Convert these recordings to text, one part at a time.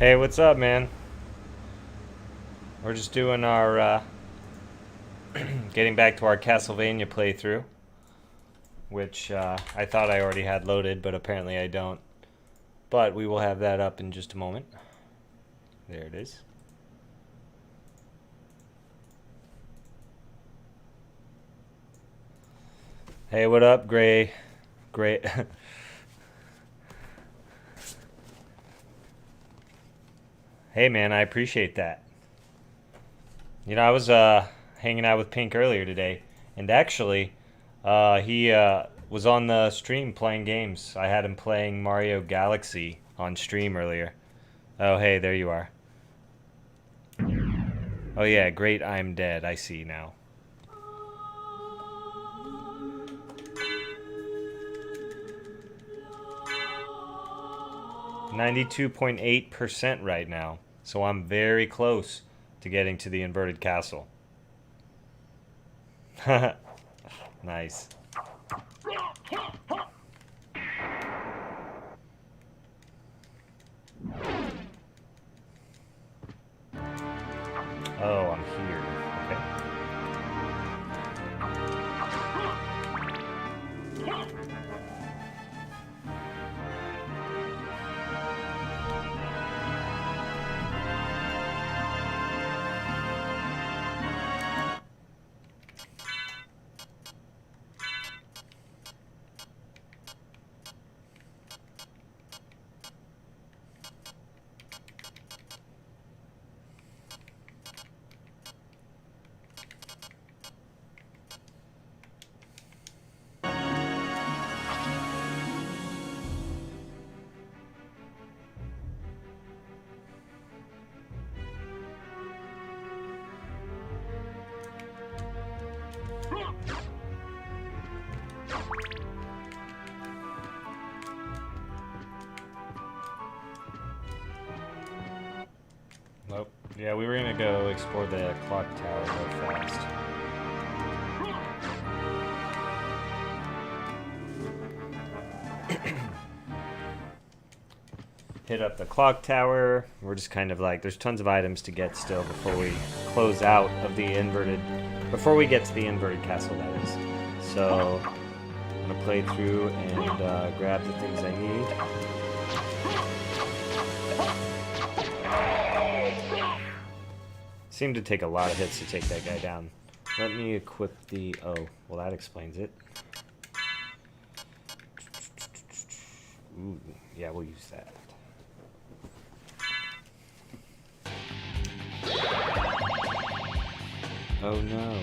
Hey, what's up, man? We're just doing our, getting back to our Castlevania playthrough, which I thought I already had loaded, but apparently I don't. But we will have that up in just a moment. There it is. Hey, what up, Gray? Great. Hey, man, I appreciate that. You know, I was hanging out with Pink earlier today, and actually, he was on the stream playing games. I had him playing Mario Galaxy on stream earlier. Oh, hey, there you are. Oh, yeah, great, I'm dead. I see now. %92.8% right now, so I'm very close to getting to the inverted castle. Nice. Oh, I'm here. Okay. Nope. Yeah, we were gonna go explore the clock tower real fast. Hit up the clock tower. We're just kind of like, there's tons of items to get still before we close out of the inverted, before we get to the inverted castle, that is. So, I'm gonna play through and grab the things I need. Seemed to take a lot of hits to take that guy down. Let me equip the... Oh, well that explains it. Ooh, yeah, we'll use that. Oh no.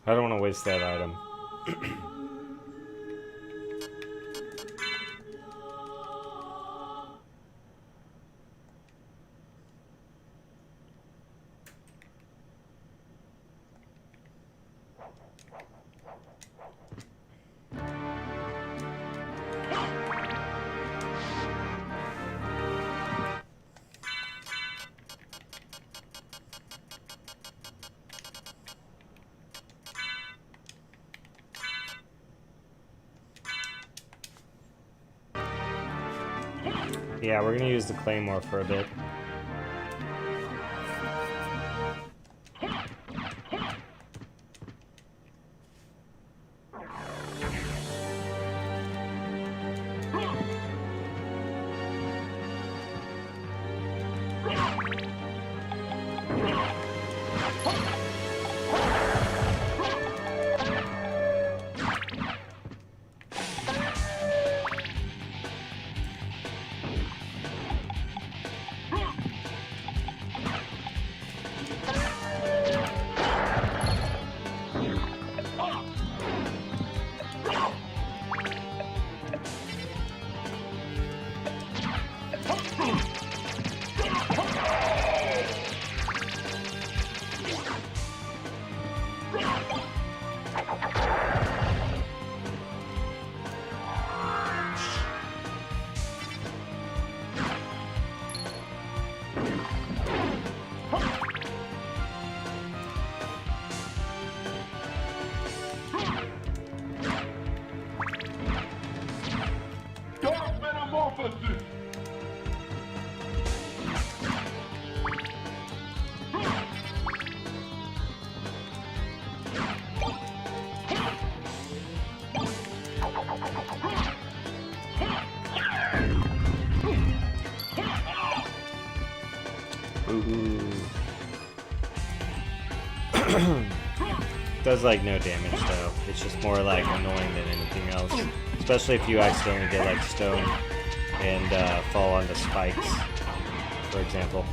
I don't want to waste that item. Yeah, we're gonna use the claymore for a bit. Does like no damage though. It's just more like annoying than anything else. Especially if you accidentally get like stoned and fall onto spikes, for example.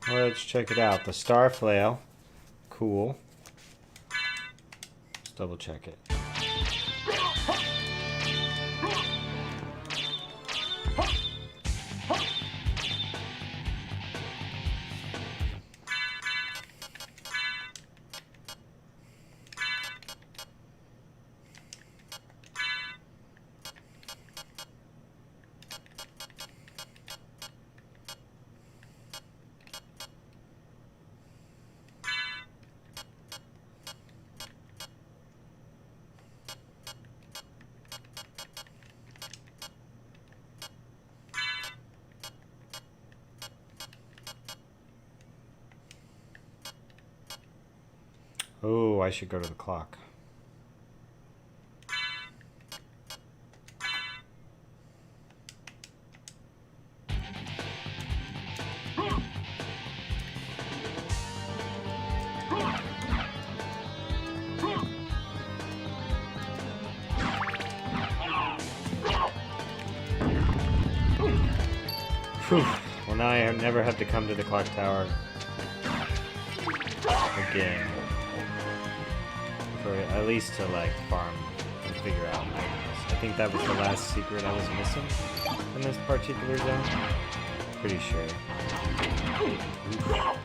Let's check it out. The Star Flail. Cool. Let's double check it. Oh, I should go to the clock. Whew. Well, now I never have to come to the clock tower again. For at least to like farm and figure out items. I think that was the last secret I was missing in this particular zone. Pretty sure. Oof.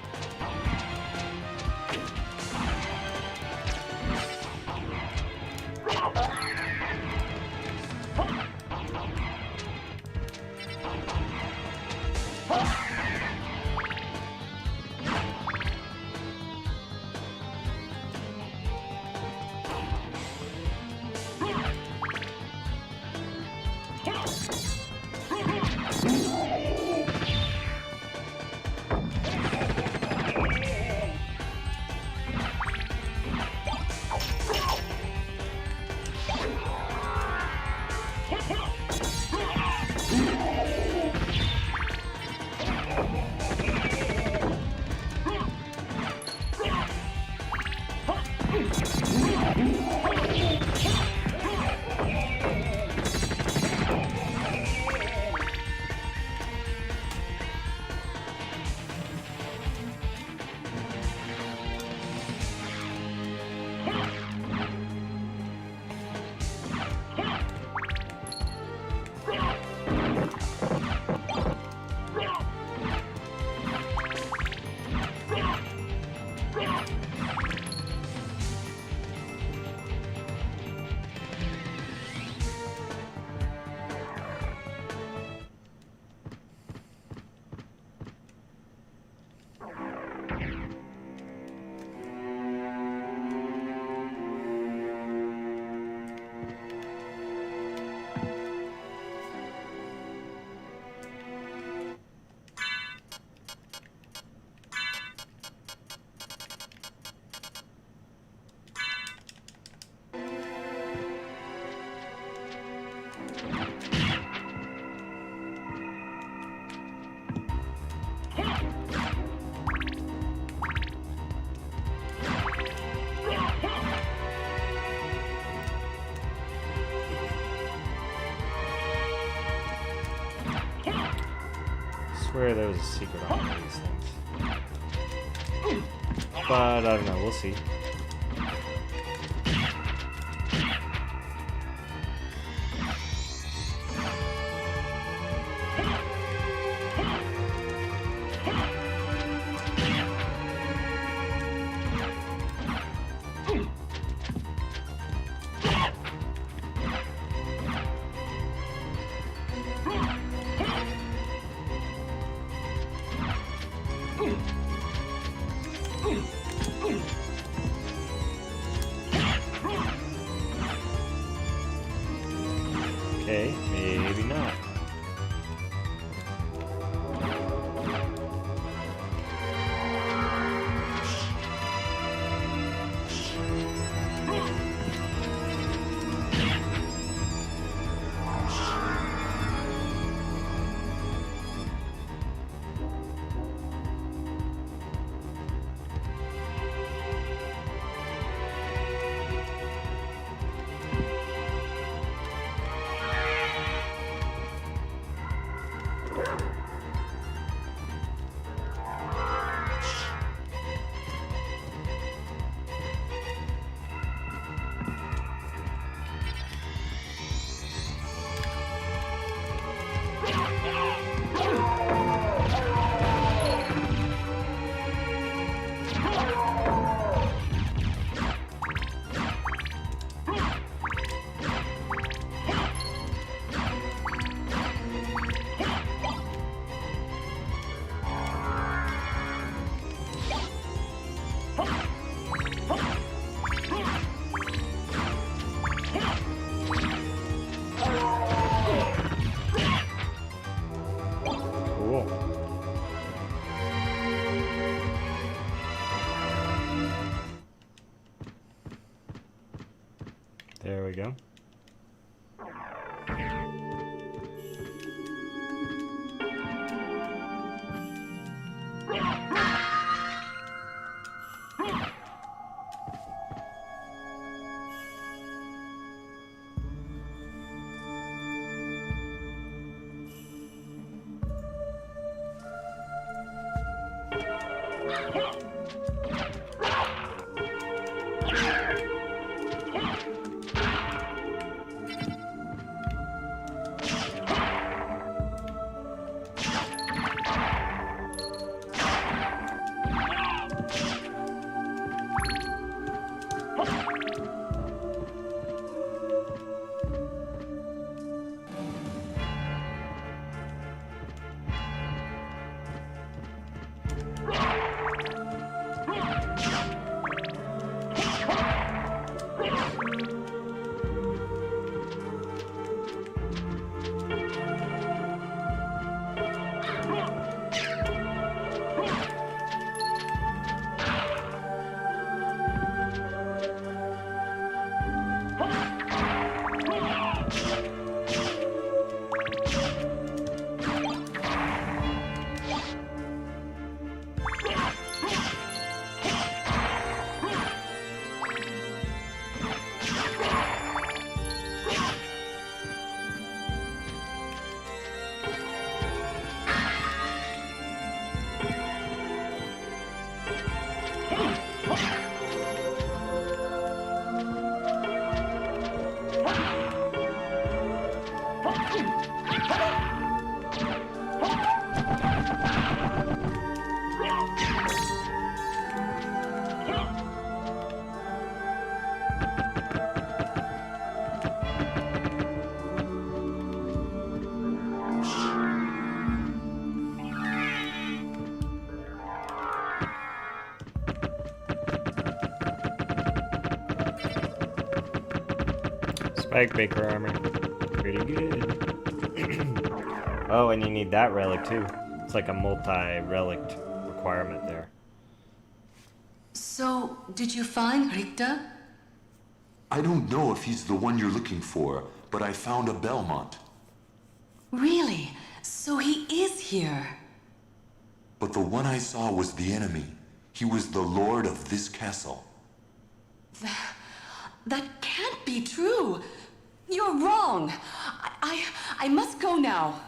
swear there was a secret on one of these things. But I don't know, we'll see. Okay, maybe not. There we go. Spike Baker armor. Pretty good. Oh, and you need that relic too. It's like a multi-relic requirement there. So, did you find Richter? I don't know if he's the one you're looking for, but I found a Belmont. Really? So he is here? But the one I saw was the enemy. He was the lord of this castle. That can't be true. You're wrong. I must go now.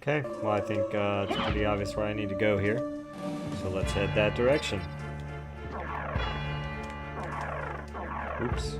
Okay, well I think it's pretty obvious where I need to go here. So let's head that direction. Oops.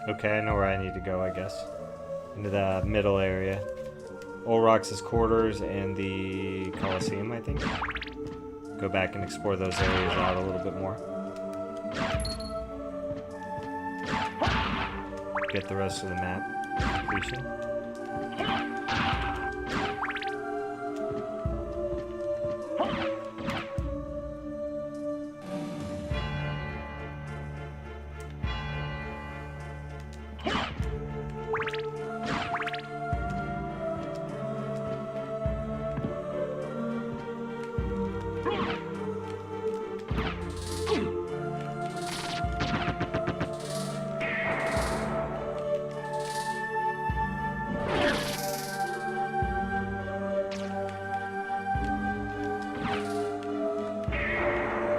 Okay, I know where I need to go, I guess. Into the middle area. Olrox's quarters and the Coliseum, I think. Go back and explore those areas out a little bit more. Get the rest of the map completion.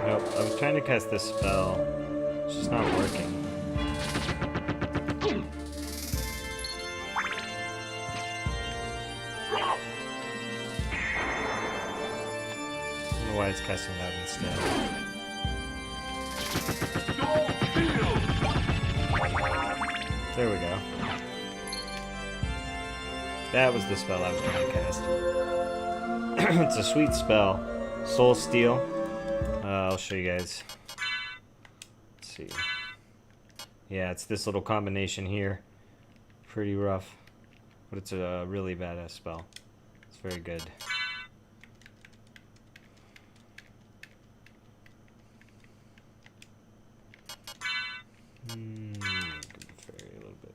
Nope, I was trying to cast this spell. It's just not working. I don't know why it's casting that instead. There we go. That was the spell I was trying to cast. It's a sweet spell. Soul Steel. I'll show you guys. Let's see. Yeah, it's this little combination here. Pretty rough. But it's a really badass spell. It's very good. Give the fairy a little bit.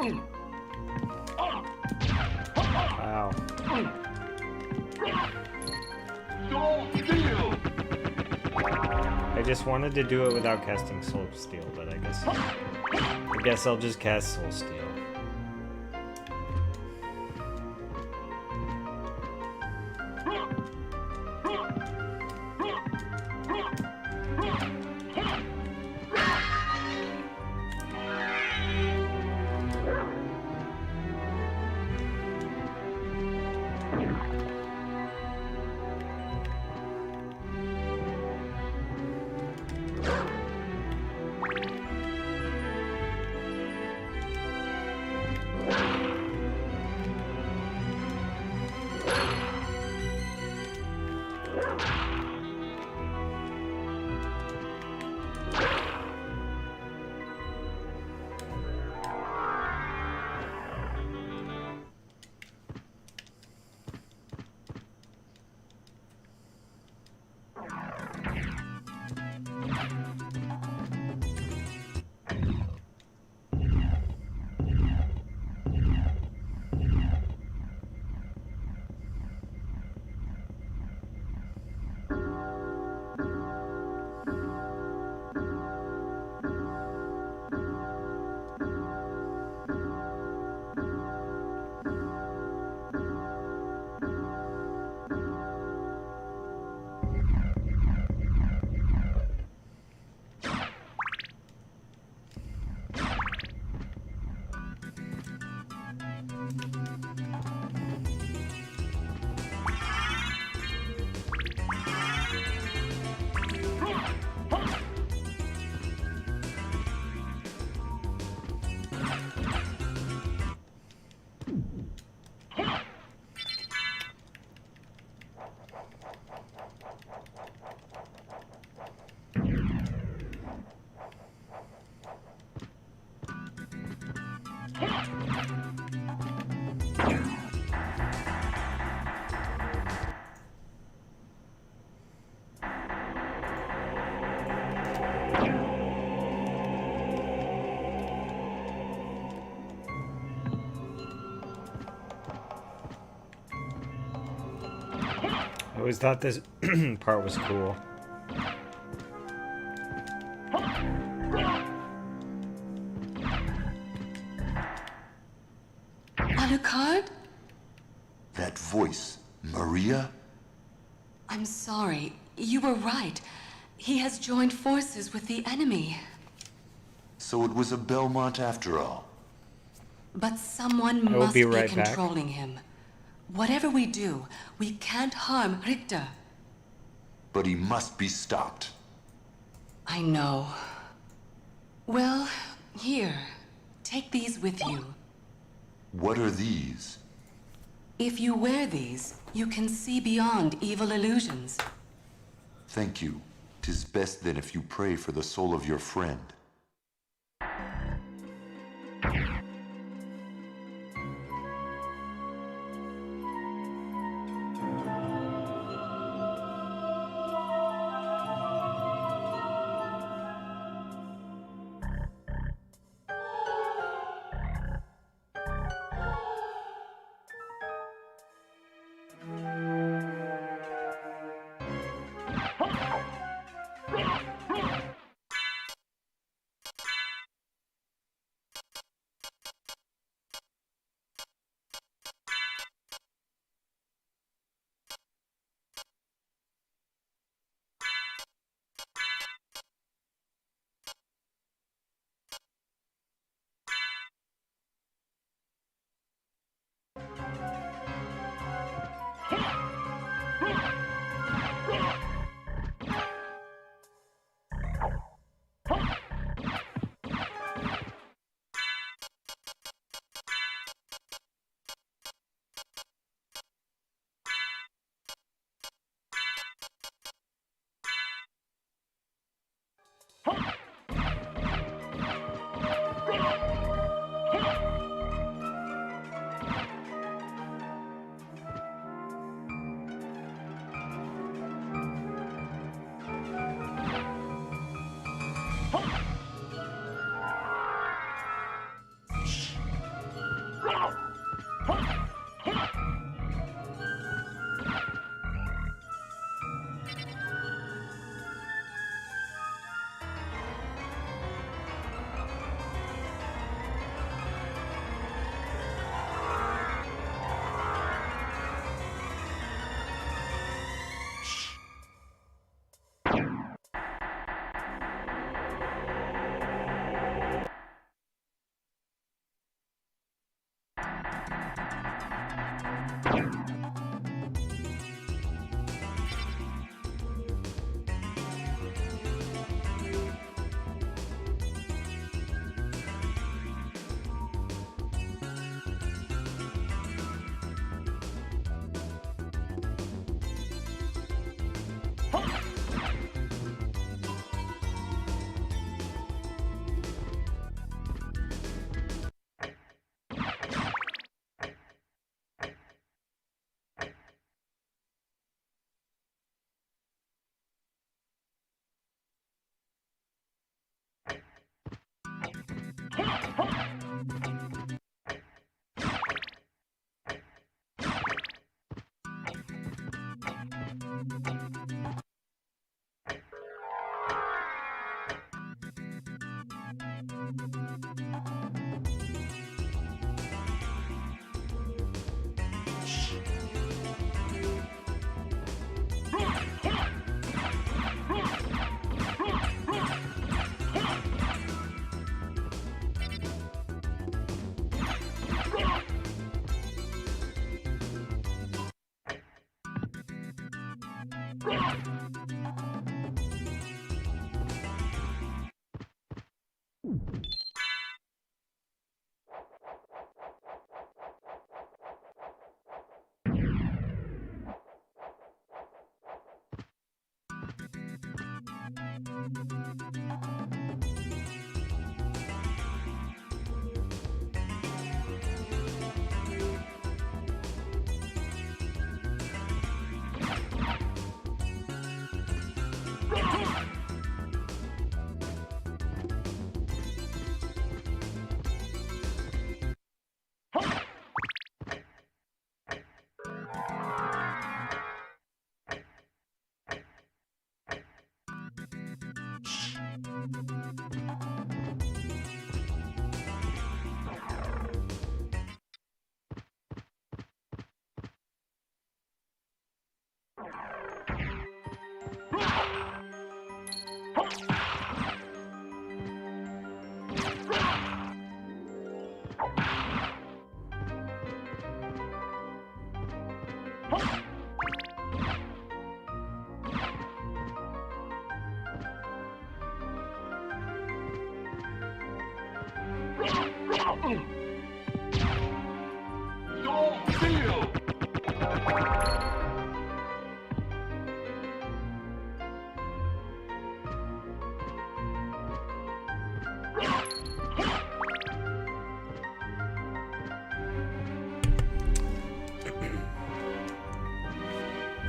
Wow. I just wanted to do it without casting Soul Steel, but I guess I'll just cast Soul Steel. I always thought this part was cool. Alucard? That voice, Maria? I'm sorry. You were right. He has joined forces with the enemy. So it was a Belmont after all. But someone I will must be be right back. controlling him. Whatever we do, we can't harm Richter. But he must be stopped. I know. Well, here. Take these with you. What are these? If you wear these, you can see beyond evil illusions. Thank you. 'Tis best then if you pray for the soul of your friend.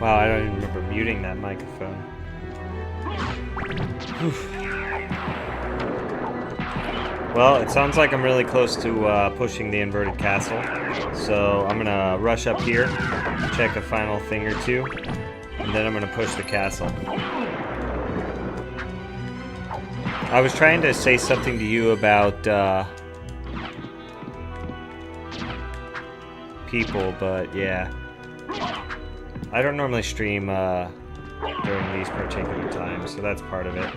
Wow, I don't even remember muting that microphone. Oof. Well, it sounds like I'm really close to pushing the inverted castle, so I'm gonna rush up here, check a final thing or two, and then I'm gonna push the castle. I was trying to say something to you about people, but yeah. I don't normally stream during these particular times, so that's part of it.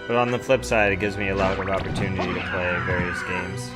But on the flip side, it gives me a lot of opportunity to play various games.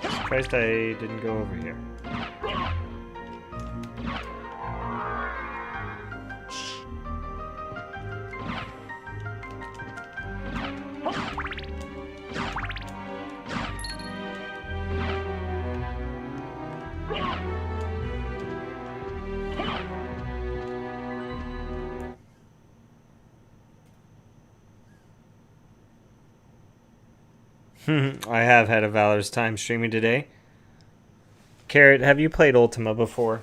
Surprised I didn't go over here. I have had a valorous time streaming today. Carrot, have you played Ultima before?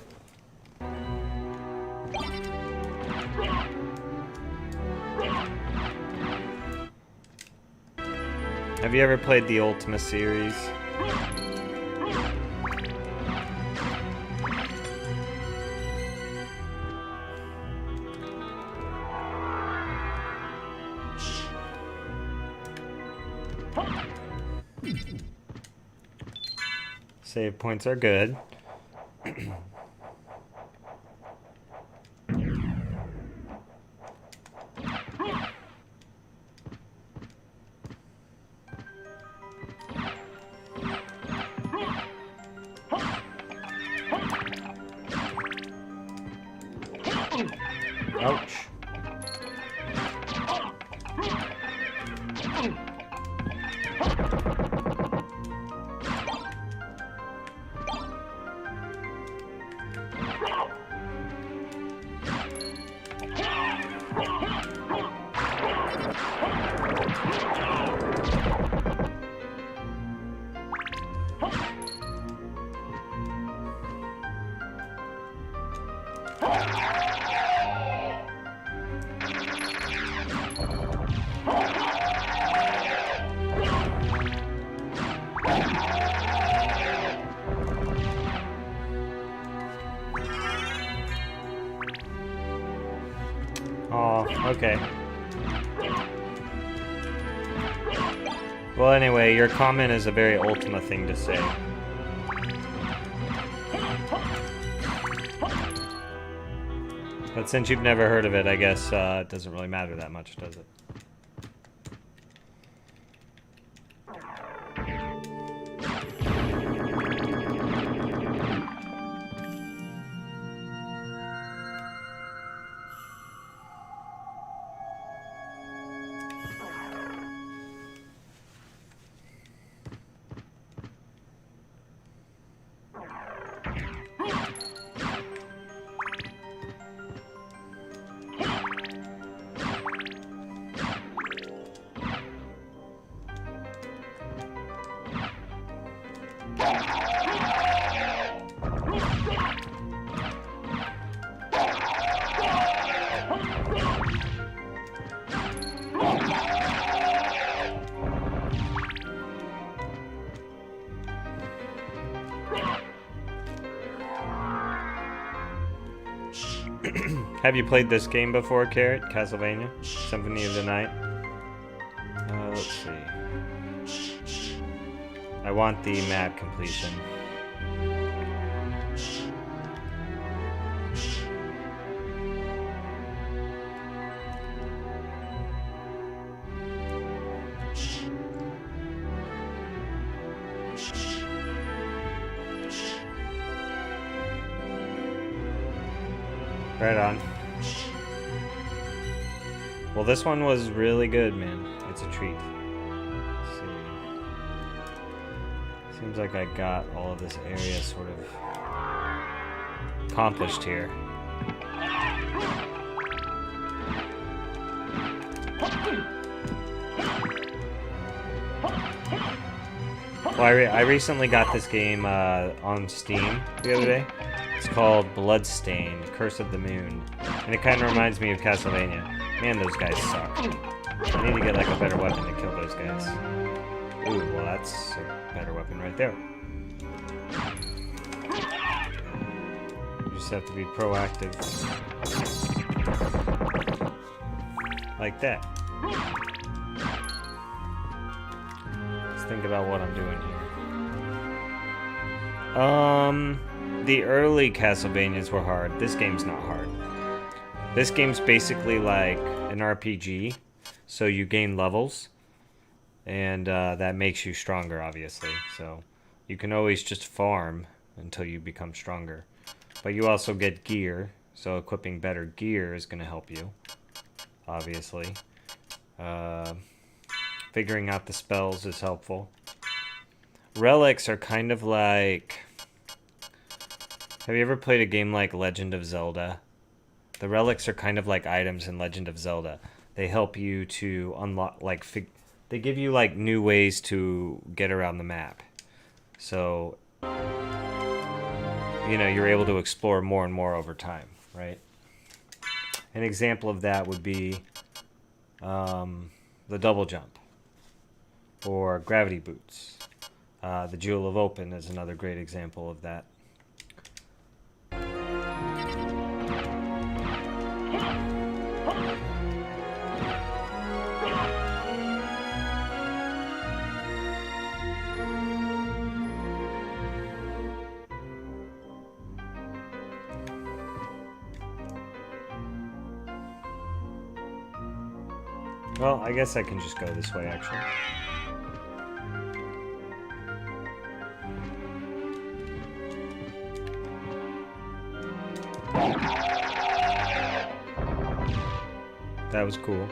Have you ever played the Ultima series? Save points are good. Ouch. Oh, okay. Well, anyway, your comment is a very Ultima thing to say. But since you've never heard of it, I guess it doesn't really matter that much, does it? Have you played this game before, Carrot? Castlevania Symphony of the Night? Let's see. I want the map completion. Right on. Well, this one was really good, man. It's a treat. Let's see. Seems like I got all of this area sort of accomplished here. Well, I recently got this game on Steam the other day. It's called Bloodstained, Curse of the Moon. And it kind of reminds me of Castlevania. Man, those guys suck. I need to get like a better weapon to kill those guys. Ooh, well that's a better weapon right there. You just have to be proactive. Like that. Let's think about what I'm doing here. The early Castlevanias were hard. This game's not hard. This game's basically like an RPG, so you gain levels, and that makes you stronger, obviously. So you can always just farm until you become stronger. But you also get gear, so equipping better gear is going to help you, obviously. Figuring out the spells is helpful. Relics are kind of like... Have you ever played a game like Legend of Zelda? The relics are kind of like items in Legend of Zelda. They help you to unlock, like, they give you, like, new ways to get around the map. So, you know, you're able to explore more and more over time, right? An example of that would be the double jump or gravity boots. The Jewel of Open is another great example of that. Well, I guess I can just go this way, actually. That was cool.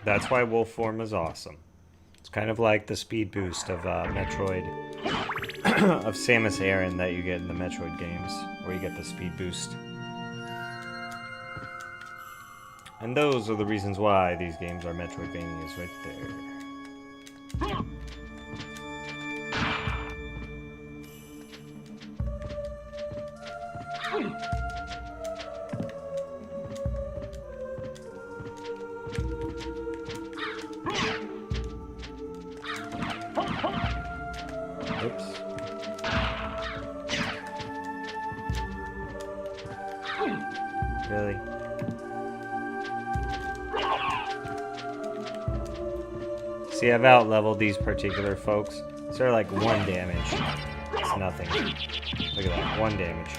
That's why wolf form is awesome. It's kind of like the speed boost of Metroid, of Samus Aran that you get in the Metroid games, where you get the speed boost. And those are the reasons why these games are Metroidvanias right there. Oops. Really? See, I've out-leveled these particular folks. So they're like 1 damage. It's nothing. Look at that, 1 damage.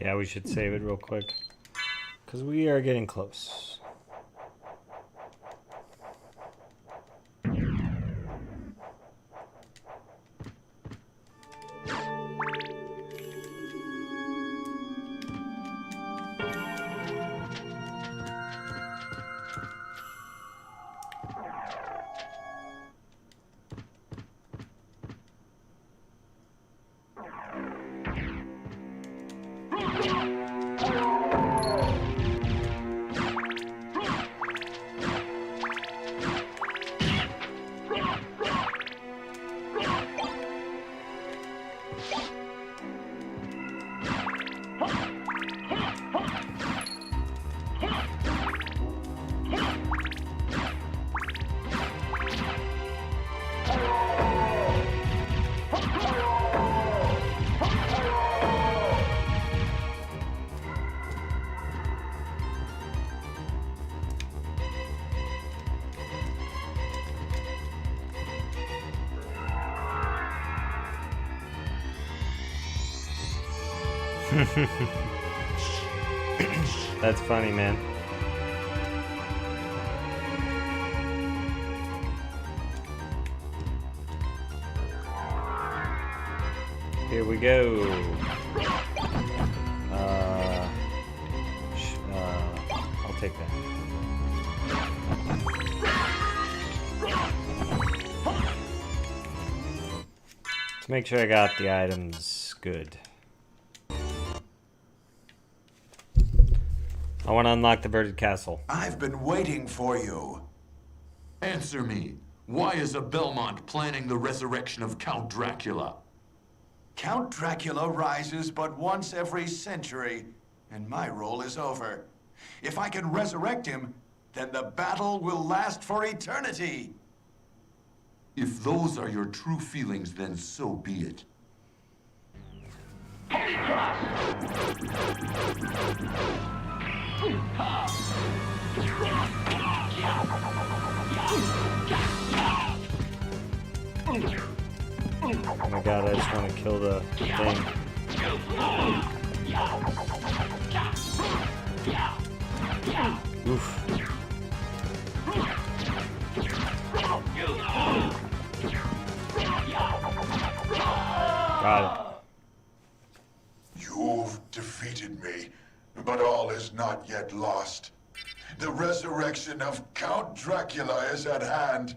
Yeah, we should save it real quick. Because we are getting close. That's funny, man. Here we go. I'll take that. Let's make sure I got the items good. I want to unlock the Birded Castle. I've been waiting for you. Answer me. Why is a Belmont planning the resurrection of Count Dracula? Count Dracula rises but once every century, and my role is over. If I can resurrect him, then the battle will last for eternity. If those are your true feelings, then so be it. Oh my god, I just want to kill the thing. Oof. Got it. You've defeated me, but all is not yet lost. The resurrection of Count Dracula is at hand.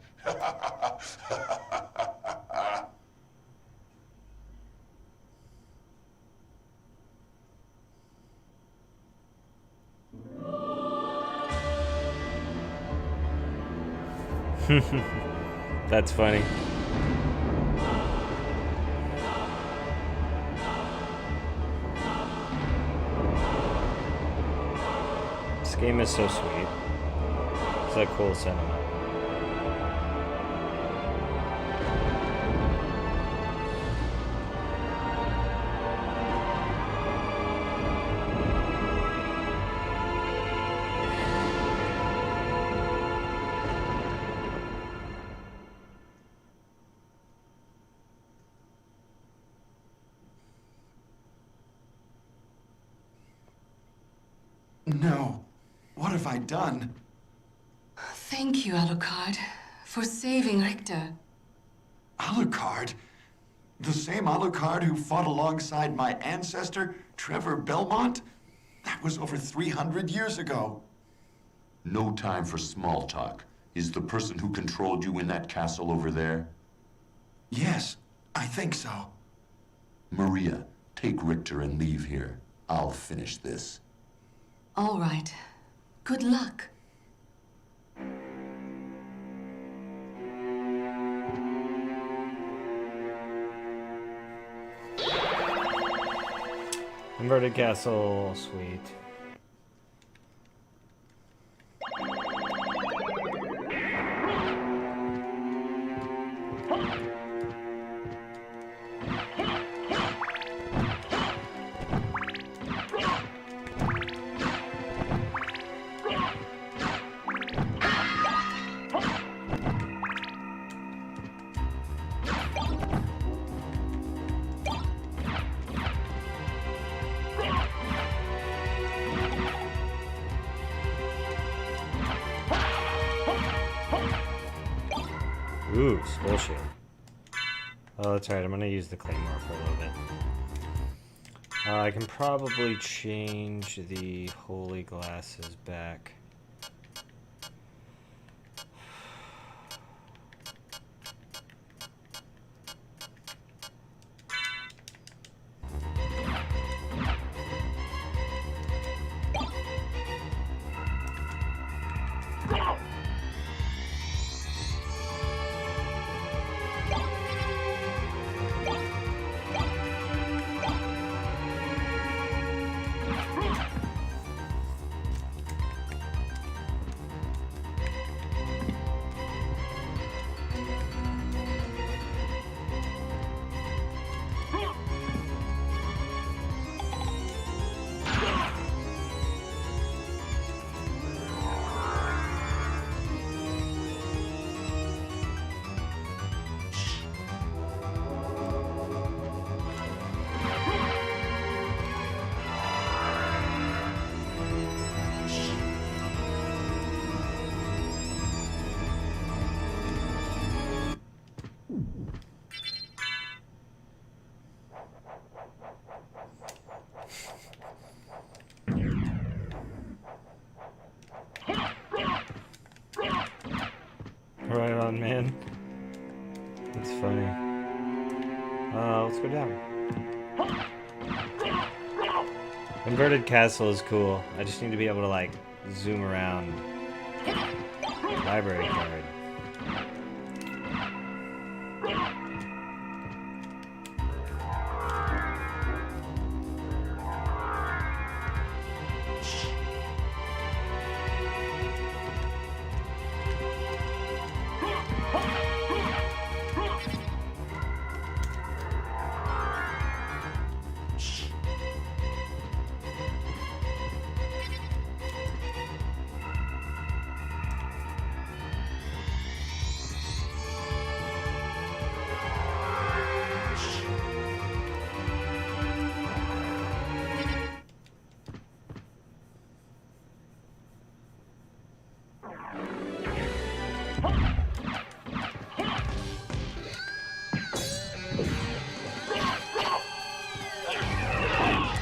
That's funny. This game is so sweet. It's a cool sentiment. No. What have I done? Thank you, Alucard, for saving Richter. Alucard? The same Alucard who fought alongside my ancestor, Trevor Belmont? That was over 300 years ago. No time for small talk. Is the person who controlled you in that castle over there? Yes, I think so. Maria, take Richter and leave here. I'll finish this. All right. Good luck. Inverted castle, sweet. Ooh, skull shield. Oh, that's right. I'm gonna use the claymore for a little bit. I can probably change the holy glasses back. Right on, man. That's funny. Let's go down. Inverted castle is cool. I just need to be able to, like, zoom around. Library card.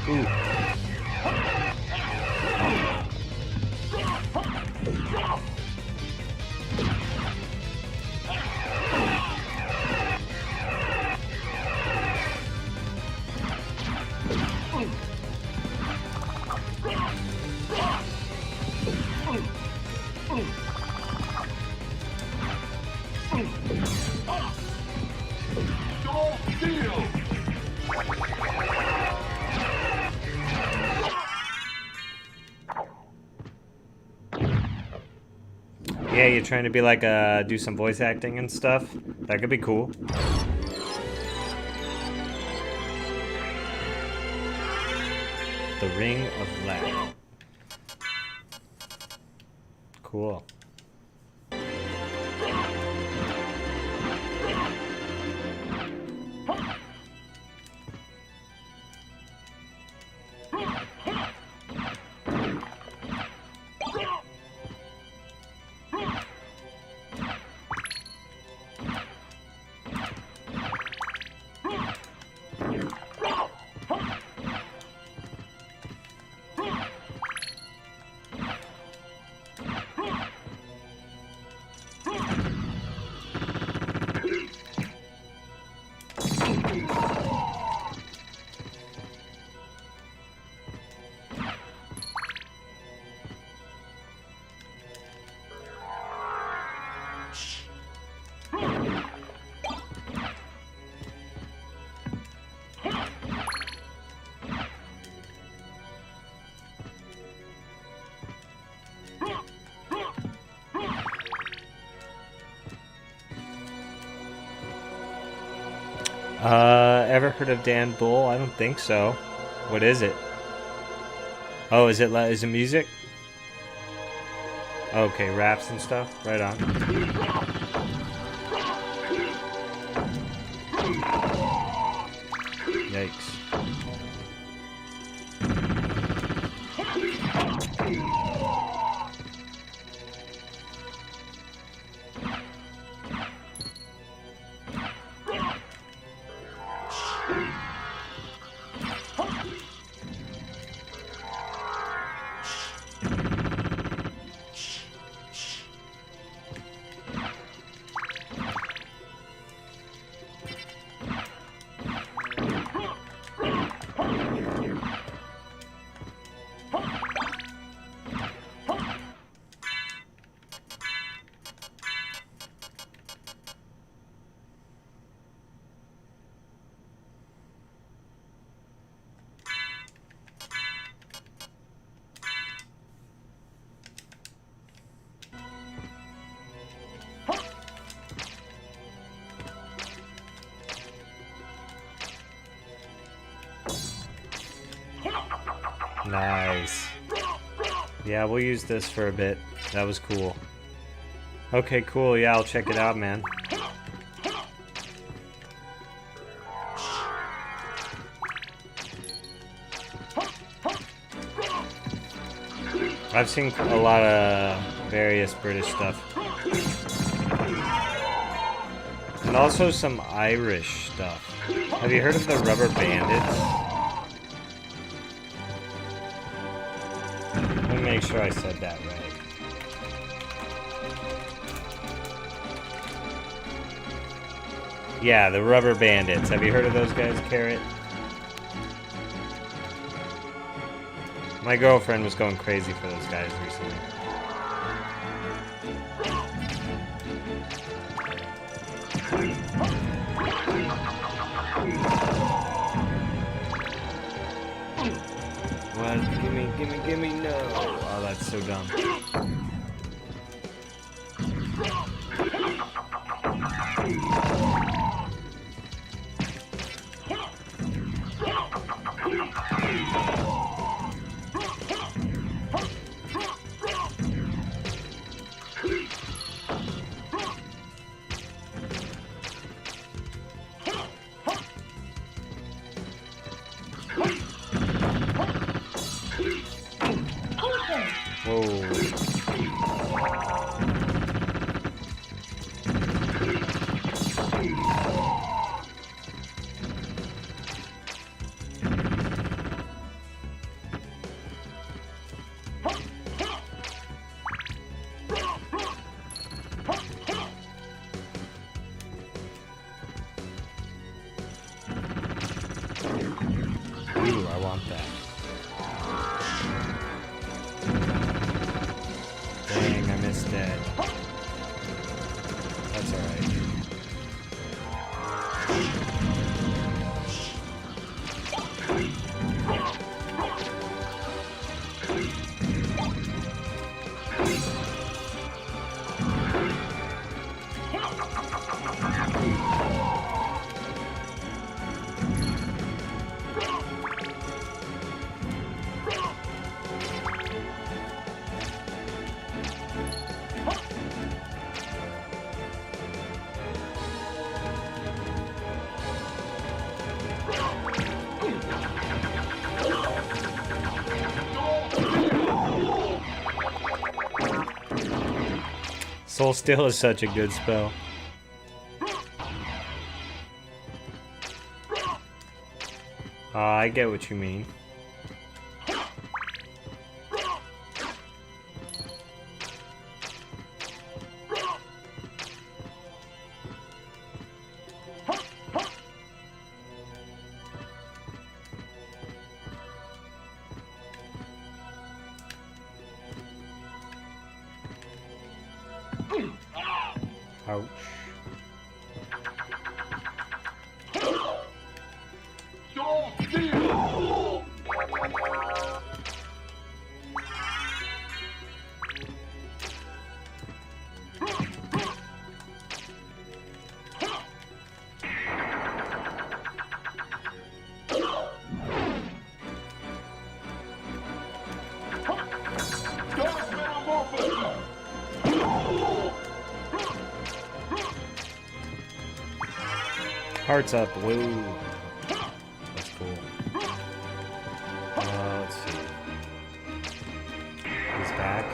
Ooh. Yeah, you're trying to be like do some voice acting and stuff. That could be cool. The Ring of Light. Cool. Ever heard of Dan Bull? I don't think so. What is it? Oh, is it music? Okay, raps and stuff. Right on. Yikes. Nice. Yeah, we'll use this for a bit. That was cool. Okay, cool. Yeah, I'll check it out, man. I've seen a lot of various British stuff. And also some Irish stuff. Have you heard of the Rubber Bandits? Let me make sure I said that right. Yeah, the Rubber Bandits. Have you heard of those guys, Carrot? My girlfriend was going crazy for those guys recently. What? Gimme, no. Oh, that's so dumb. Whoa. Ooh, I want that. Dang, I missed that. That's alright. Soul Still is such a good spell. I get what you mean. Ouch. Hearts up, woo. That's cool. Let's see. He's back.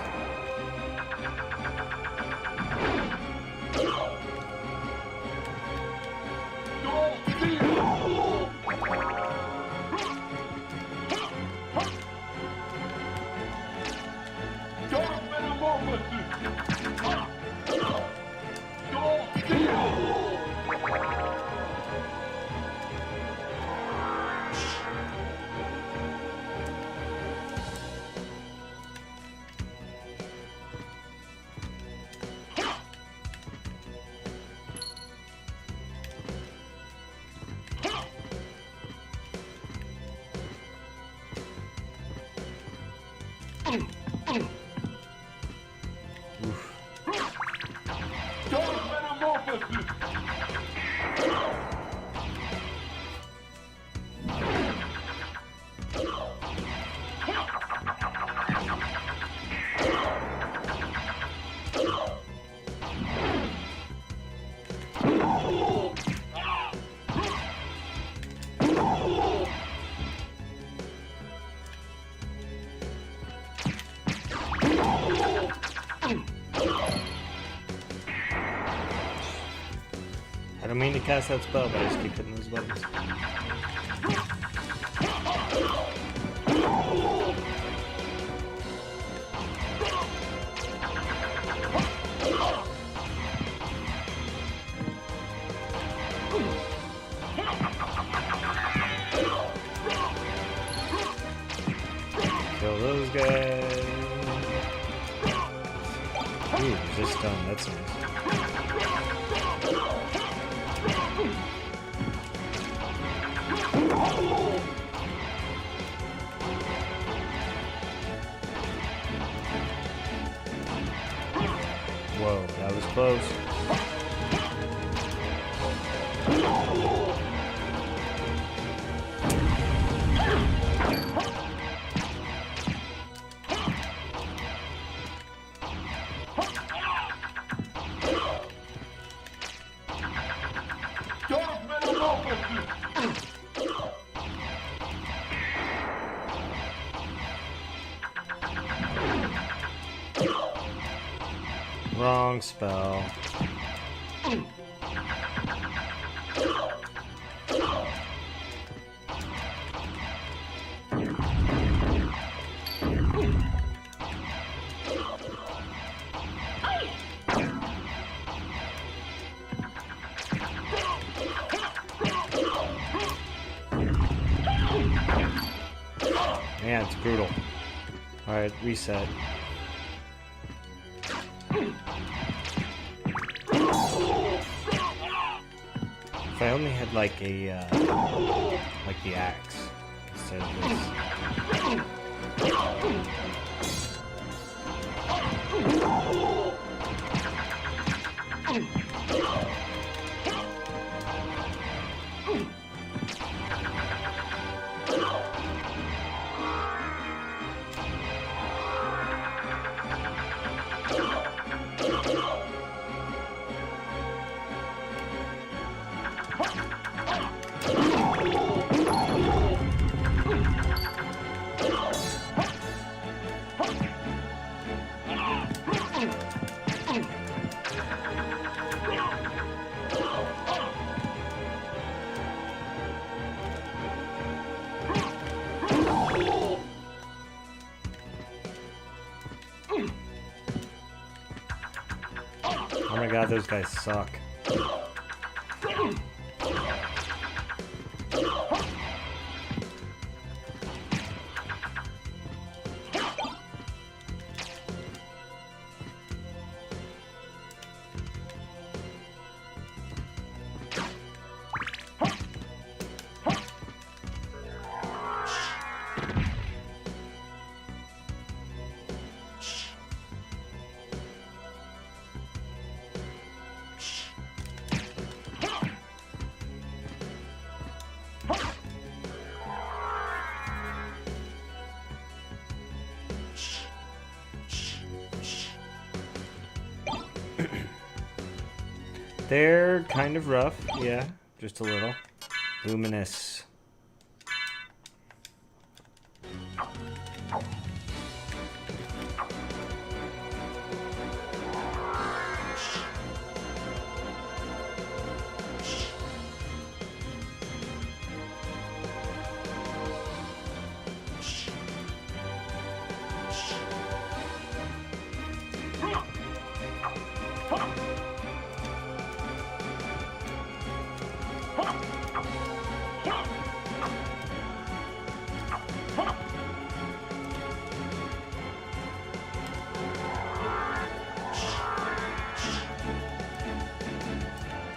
I don't mean to cast that spell, but I just keep hitting those buttons. Kill those guys. Ooh, resist stun, that's nice. Whoa, that was close. Wrong spell. Man, it's brutal. Alright, reset. If I only had like a, like the axe instead of this. Oh my god, those guys suck. They're kind of rough, yeah, just a little. Luminous.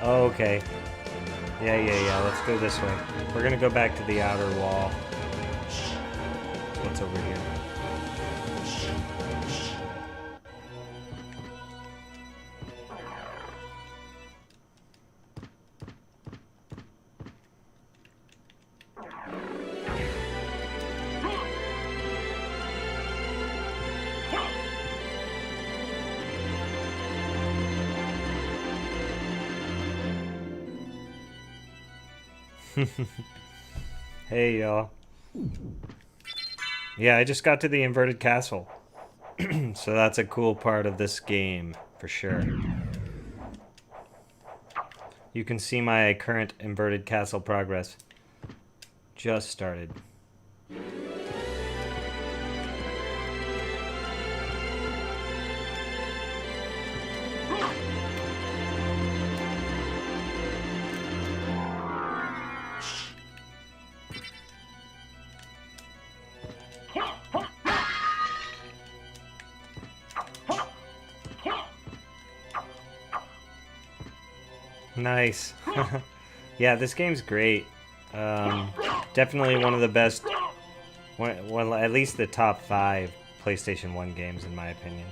Okay. Yeah. Let's go this way. We're gonna go back to the outer wall. What's over here? Hey, y'all. Yeah, I just got to the inverted castle. So that's a cool part of this game, for sure. You can see my current inverted castle progress. Just started. Nice. Yeah, this game's great. Definitely one of the best, well, at least the top 5 PlayStation 1 games in my opinion.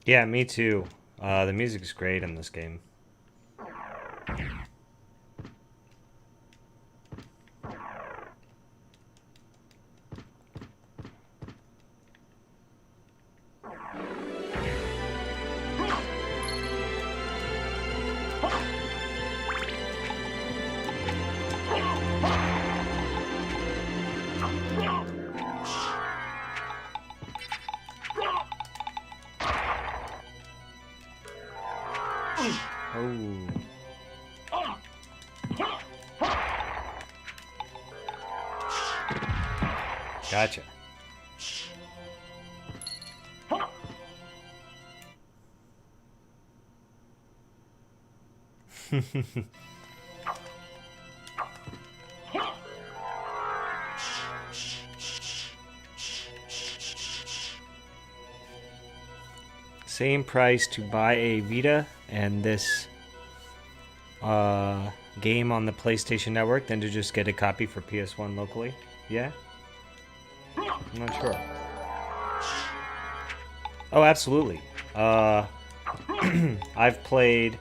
Yeah, me too. The music's great in this game. Oh. Gotcha. Same price to buy a Vita and this game on the PlayStation Network than to just get a copy for PS1 locally. Yeah? I'm not sure. Oh, absolutely. I've played...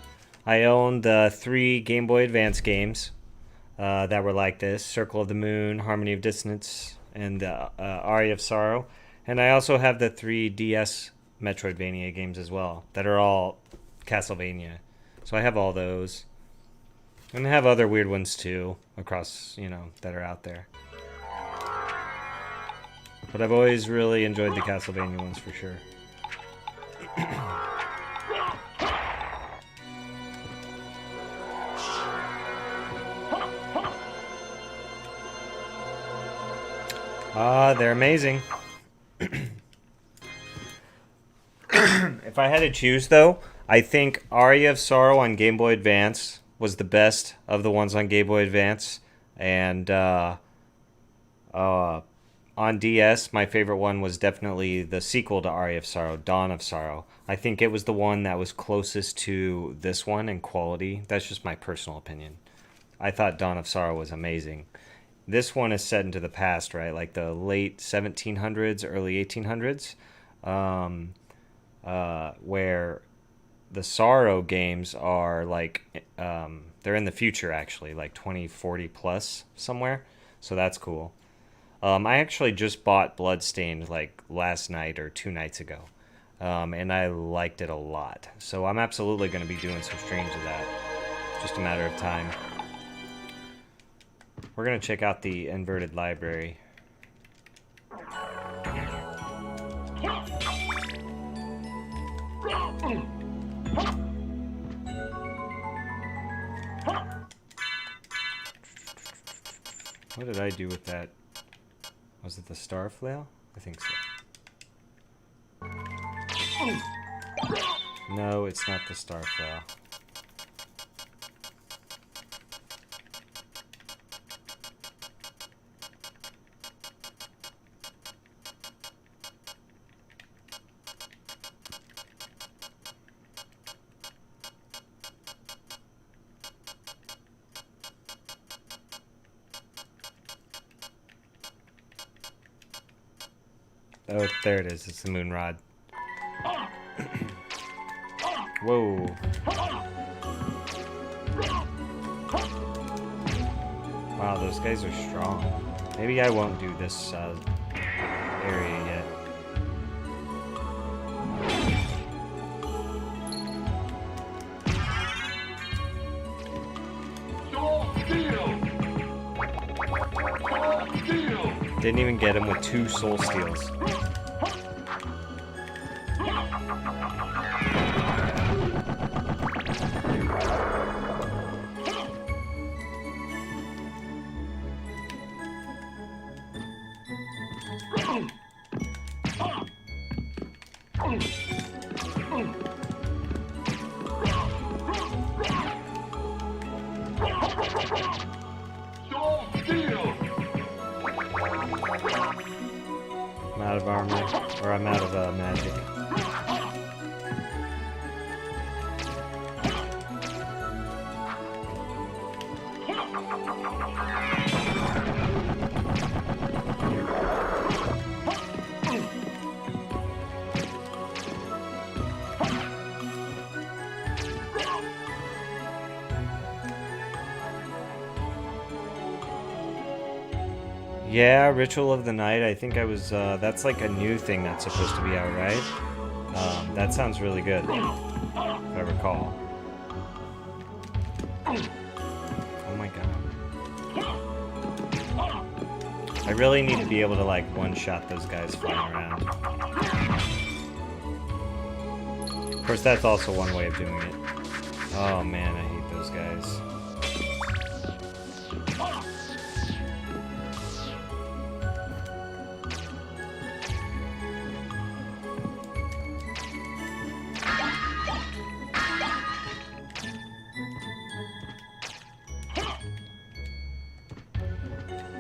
I owned 3 Game Boy Advance games that were like this. Circle of the Moon, Harmony of Dissonance, and Aria of Sorrow. And I also have the 3 DS Metroidvania games as well that are all Castlevania. So I have all those. And I have other weird ones too across, you know, that are out there. But I've always really enjoyed the Castlevania ones for sure. They're amazing. If I had to choose, though, I think Aria of Sorrow on Game Boy Advance was the best of the ones on Game Boy Advance. And on DS, my favorite one was definitely the sequel to Aria of Sorrow, Dawn of Sorrow. I think it was the one that was closest to this one in quality. That's just my personal opinion. I thought Dawn of Sorrow was amazing. This one is set into the past, right? Like the late 1700s, early 1800s. Where the Sorrow games are like, they're in the future actually, like 2040 plus somewhere. So that's cool. I actually just bought Bloodstained like last night or 2 nights ago. And I liked it a lot. So I'm absolutely going to be doing some streams of that. Just a matter of time. We're going to check out the inverted library. What did I do with that? Was it the star flail? I think so. No, it's not the star flail. Oh, there it is. It's the moon rod. Whoa. Wow, Wow, those guys are strong. Maybe I won't do this area yet. Didn't even get him with 2 soul steals. I'm out of armor, or I'm out of magic. Yeah, Ritual of the Night. I think I was, that's like a new thing that's supposed to be out, right? That sounds really good, if I recall. Oh my god. I really need to be able to, like, one-shot those guys flying around. Of course, that's also one way of doing it. Oh man, I hate those guys.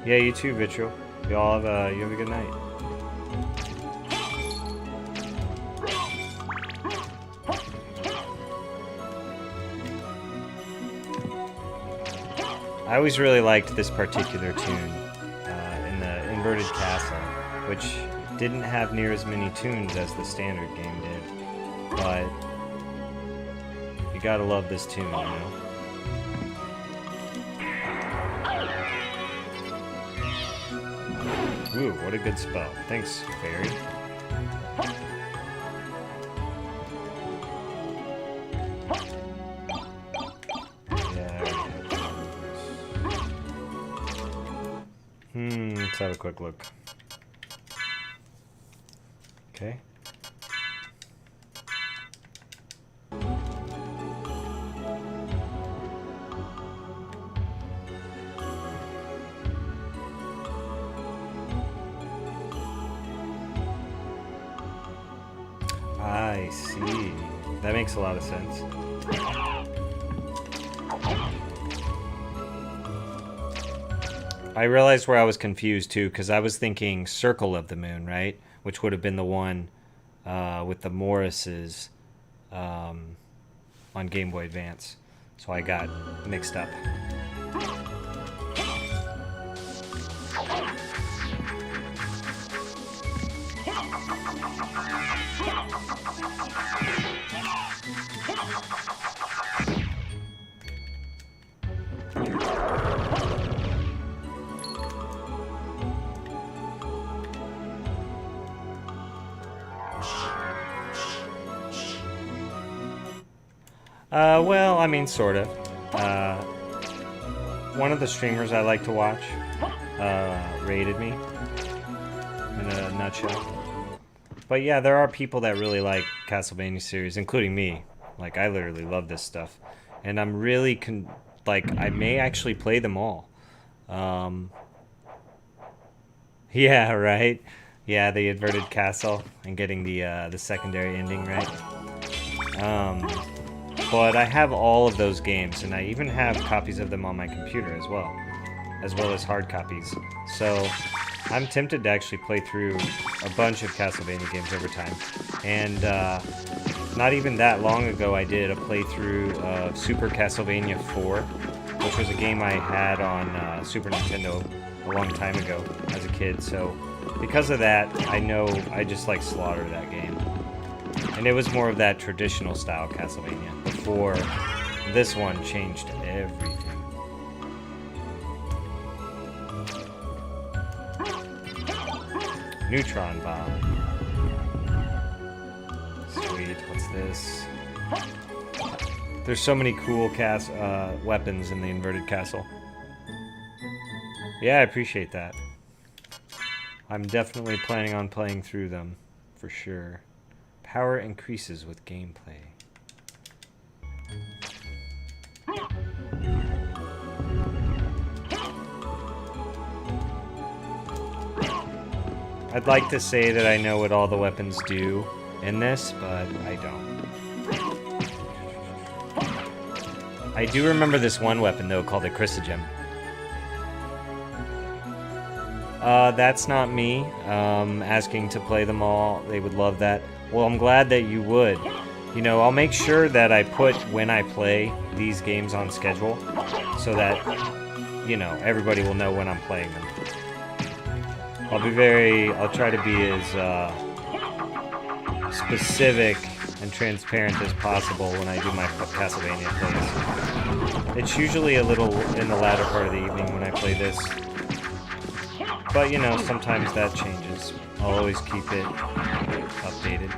Yeah, you too, Vitro. You all have you have a good night. I always really liked this particular tune in the Inverted Castle, which didn't have near as many tunes as the standard game did, but you gotta love this tune, you know? Ooh, what a good spell. Thanks, Fairy. Let's have a quick look. Okay. I see. That makes a lot of sense. I realized where I was confused too, because I was thinking Circle of the Moon, right? Which would have been the one with the Morrises on Game Boy Advance. So I got mixed up. Well, I mean, sort of. One of the streamers I like to watch rated me in a nutshell. But yeah, there are people that really like Castlevania series, including me. Like, I literally love this stuff. And I'm really, I may actually play them all. Yeah, right? Yeah, the Inverted Castle and getting the secondary ending, right? But I have all of those games, and I even have copies of them on my computer as well as hard copies. So I'm tempted to actually play through a bunch of Castlevania games over time. And not even that long ago, I did a playthrough of Super Castlevania 4, which was a game I had on Super Nintendo a long time ago as a kid. So because of that, I know I just like slaughter that game. And it was more of that traditional style Castlevania before this one changed everything. Neutron bomb. Sweet. What's this? There's so many cool weapons in the inverted castle. Yeah, I appreciate that. I'm definitely planning on playing through them, for sure. Power increases with gameplay. I'd like to say that I know what all the weapons do in this, but I don't. I do remember this one weapon, though, called a Chrysogem. That's not me asking to play them all. They would love that. Well, I'm glad that you would. You know, I'll make sure that I put when I play these games on schedule so that, you know, everybody will know when I'm playing them. I'll try to be as specific and transparent as possible when I do my Castlevania plays. It's usually a little in the latter part of the evening when I play this. But, you know, sometimes that changes. I'll always keep it updated.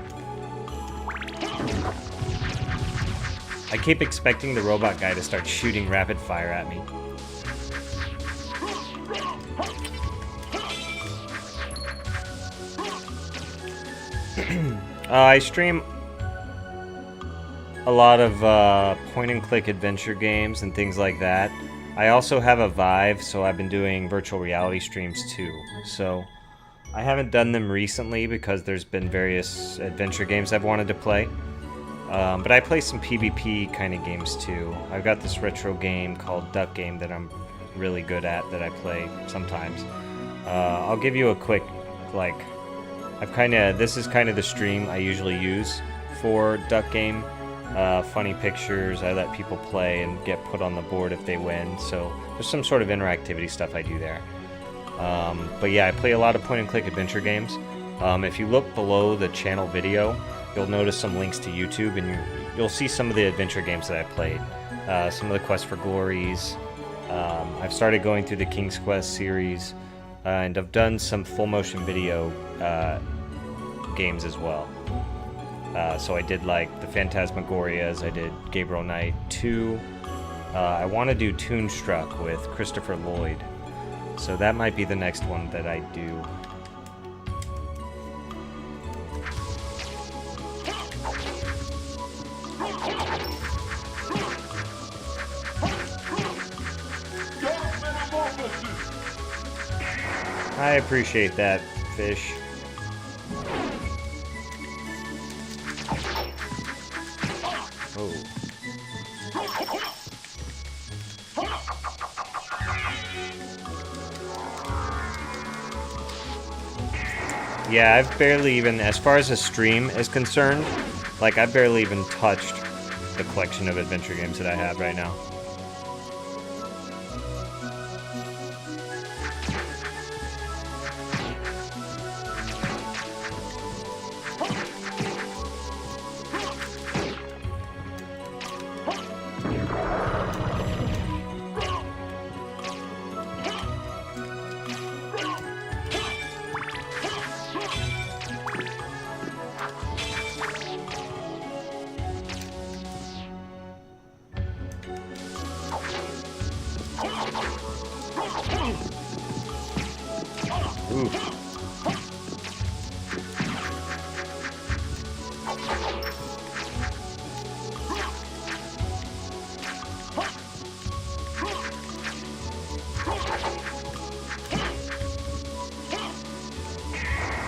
I keep expecting the robot guy to start shooting rapid fire at me. I stream a lot of point-and-click adventure games and things like that. I also have a Vive, so I've been doing virtual reality streams too. So I haven't done them recently because there's been various adventure games I've wanted to play. But I play some PvP kind of games too. I've got this retro game called Duck Game that I'm really good at that I play sometimes. I'll give you a quick, like, this is kind of the stream I usually use for Duck Game. Funny pictures, I let people play and get put on the board if they win, so there's some sort of interactivity stuff I do there. But yeah, I play a lot of point-and-click adventure games. If you look below the channel video, you'll notice some links to YouTube, and you'll see some of the adventure games that I played. Some of the Quest for Glories. I've started going through the King's Quest series, and I've done some full-motion video games as well. So I did like the Phantasmagorias, I did Gabriel Knight 2. I want to do Toonstruck with Christopher Lloyd. So that might be the next one that I do. I appreciate that, Fish. Oh. Yeah, I've barely even, as far as a stream is concerned, like I've barely even touched the collection of adventure games that I have right now.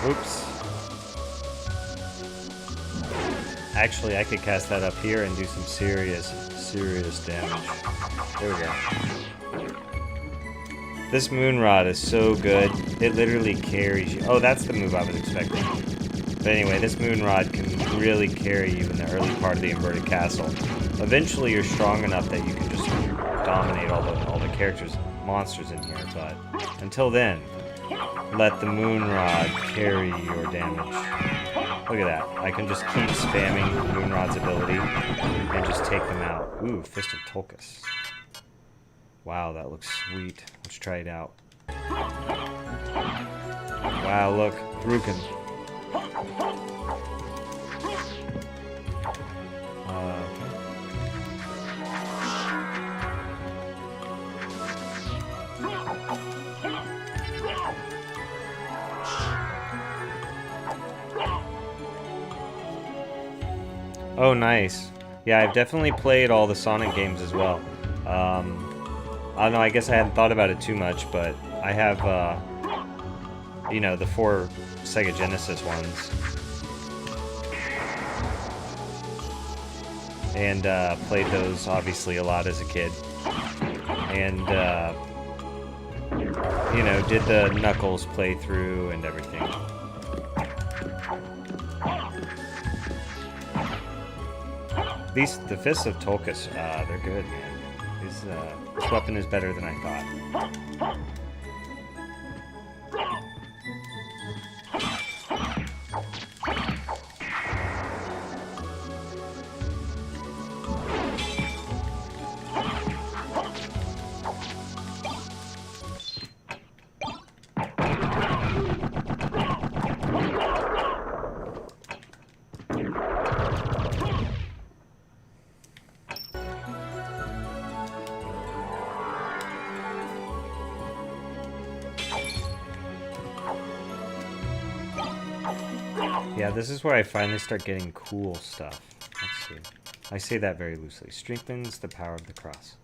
Oops. Actually, I could cast that up here and do some serious damage. There we go. This Moonrod is so good. It literally carries you. Oh, that's the move I was expecting. But anyway, this Moonrod can really carry you in the early part of the inverted castle. Eventually, you're strong enough that you can just dominate all the monsters in here. But until then, let the Moonrod carry your damage. Look at that. I can just keep spamming Moonrod's ability and just take them out. Ooh, Fist of Tulkas. Wow, that looks sweet. Let's try it out. Wow, look, Rukin. Oh, nice. Yeah, I've definitely played all the Sonic games as well. I don't know, I guess I hadn't thought about it too much, but I have, you know, the 4 Sega Genesis ones. And played those, obviously, a lot as a kid. And, you know, did the Knuckles playthrough and everything. The Fists of Tolkis, they're good, man. This weapon is better than I thought. Yeah, this is where I finally start getting cool stuff. Let's see. I say that very loosely. Strengthens the power of the cross.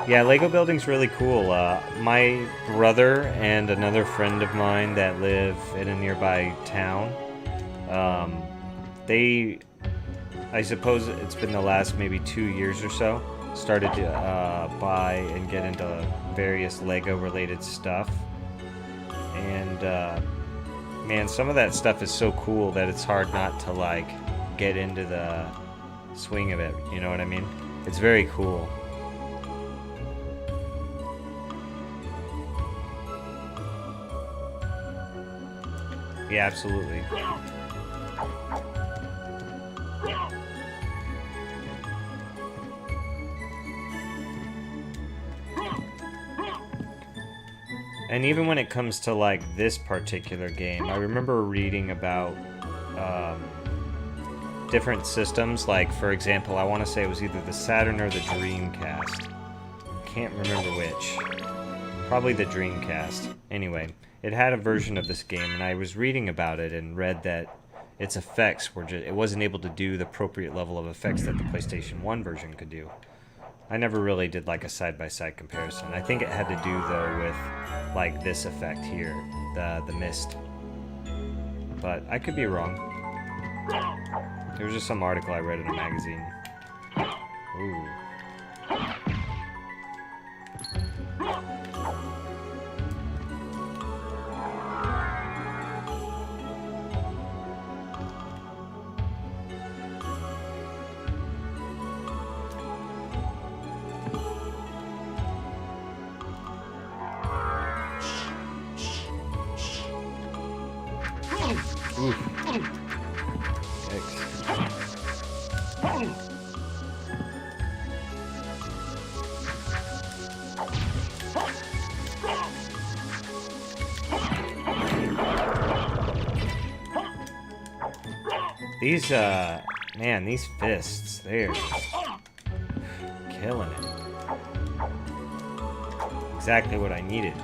Yeah, Lego building's really cool. My brother and another friend of mine that live in a nearby town, I suppose it's been the last maybe 2 years or so, started to buy and get into various Lego related stuff. And man, some of that stuff is so cool that it's hard not to like get into the swing of it, you know what I mean? It's very cool. Yeah, absolutely. And even when it comes to like this particular game, I remember reading about different systems. Like, for example, I want to say it was either the Saturn or the Dreamcast. Can't remember which. Probably the Dreamcast. Anyway, it had a version of this game, and I was reading about it and read that its effects were just, it wasn't able to do the appropriate level of effects that the PlayStation 1 version could do. I never really did like a side-by-side comparison. I think it had to do though with like this effect here, the mist. But I could be wrong. There was just some article I read in a magazine. Ooh. These, man, these fists, they're killing it. Exactly what I needed.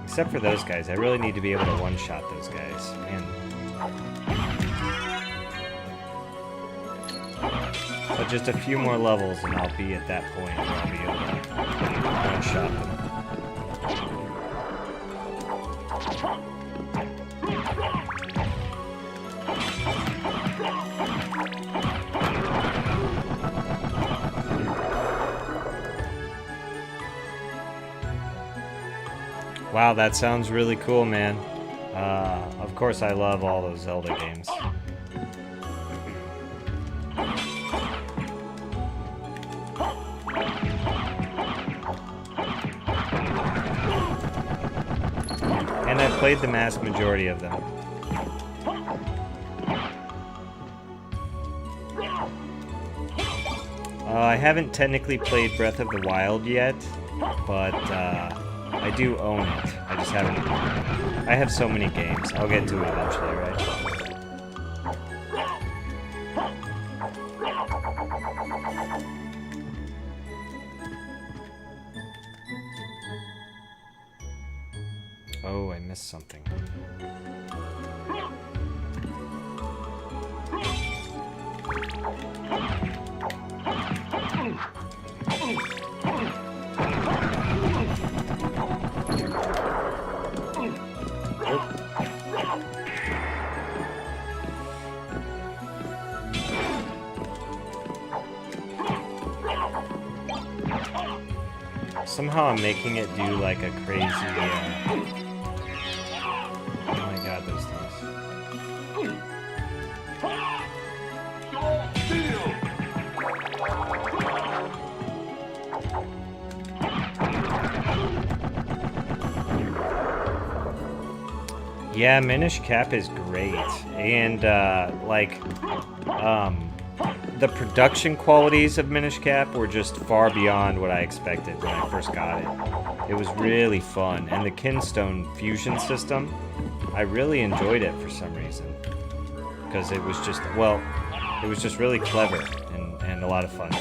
Except for those guys, I really need to be able to one-shot those guys, man. But just a few more levels and I'll be at that point where I'll be able to one-shot them. Wow, that sounds really cool, man. Of course, I love all those Zelda games. And I've played the vast majority of them. I haven't technically played Breath of the Wild yet. but I do own it. I just haven't. I have so many games. I'll get to it eventually, right? Oh, I missed something. Somehow I'm making it do like a crazy, oh my god, those things. Yeah, Minish Cap is great, and the production qualities of Minish Cap were just far beyond what I expected when I first got it. It was really fun, and the Kinstone fusion system, I really enjoyed it for some reason, because it was just, well, it was just really clever and a lot of fun.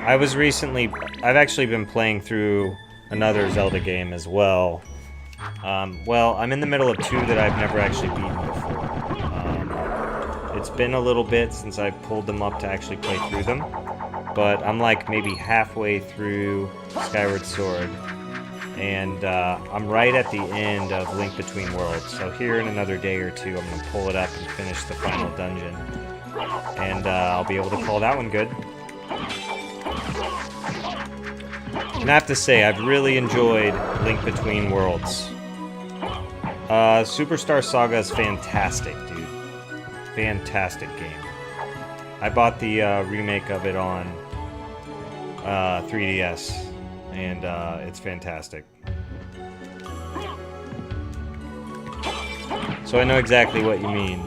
I've actually been playing through another Zelda game as well. Well, I'm in the middle of two that I've never actually beaten before. It's been a little bit since I pulled them up to actually play through them, but I'm like maybe halfway through Skyward Sword, and I'm right at the end of Link Between Worlds, so here in another day or two I'm going to pull it up and finish the final dungeon, and I'll be able to call that one good. And I have to say, I've really enjoyed Link Between Worlds. Superstar Saga is fantastic, dude. Fantastic game. I bought the remake of it on 3DS, and it's fantastic. So I know exactly what you mean.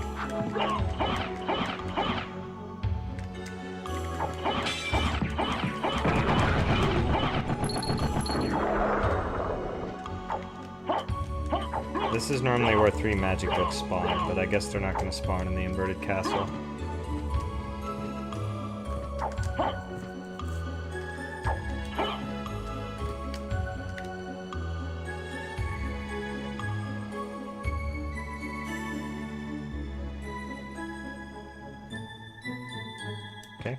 This is normally where 3 magic books spawn, but I guess they're not going to spawn in the inverted castle. Okay.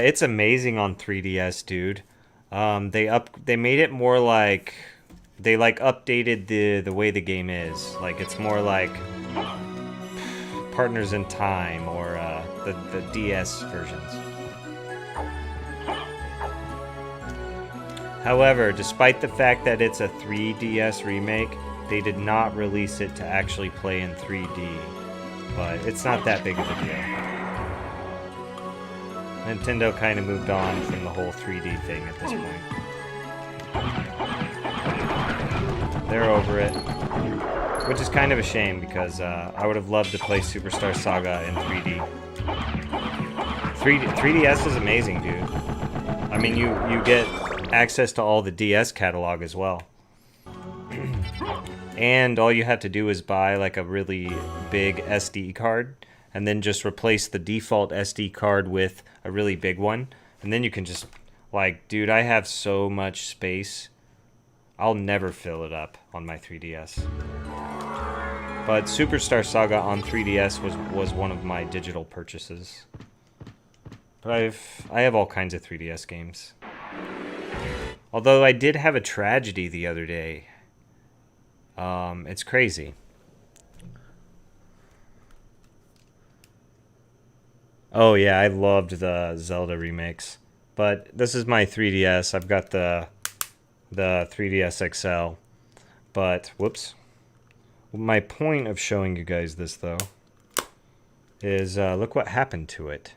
It's amazing on 3DS, dude. They made it more like they updated the way the game is. Like it's more like Partners in Time or the DS versions. However, despite the fact that it's a 3DS remake, they did not release it to actually play in 3D. But it's not that big of a deal. Nintendo kind of moved on from the whole 3D thing at this point. They're over it. Which is kind of a shame because I would have loved to play Superstar Saga in 3D. 3DS is amazing, dude. I mean, you get access to all the DS catalog as well. And all you have to do is buy like a really big SD card and then just replace the default SD card with a really big one. And then you can just, like, dude, I have so much space. I'll never fill it up on my 3DS. But Superstar Saga on 3DS was one of my digital purchases. But I have all kinds of 3DS games. Although I did have a tragedy the other day. It's crazy. Oh yeah, I loved the Zelda remakes. But this is my 3DS. I've got the 3DS XL. But, whoops. My point of showing you guys this, though, is look what happened to it.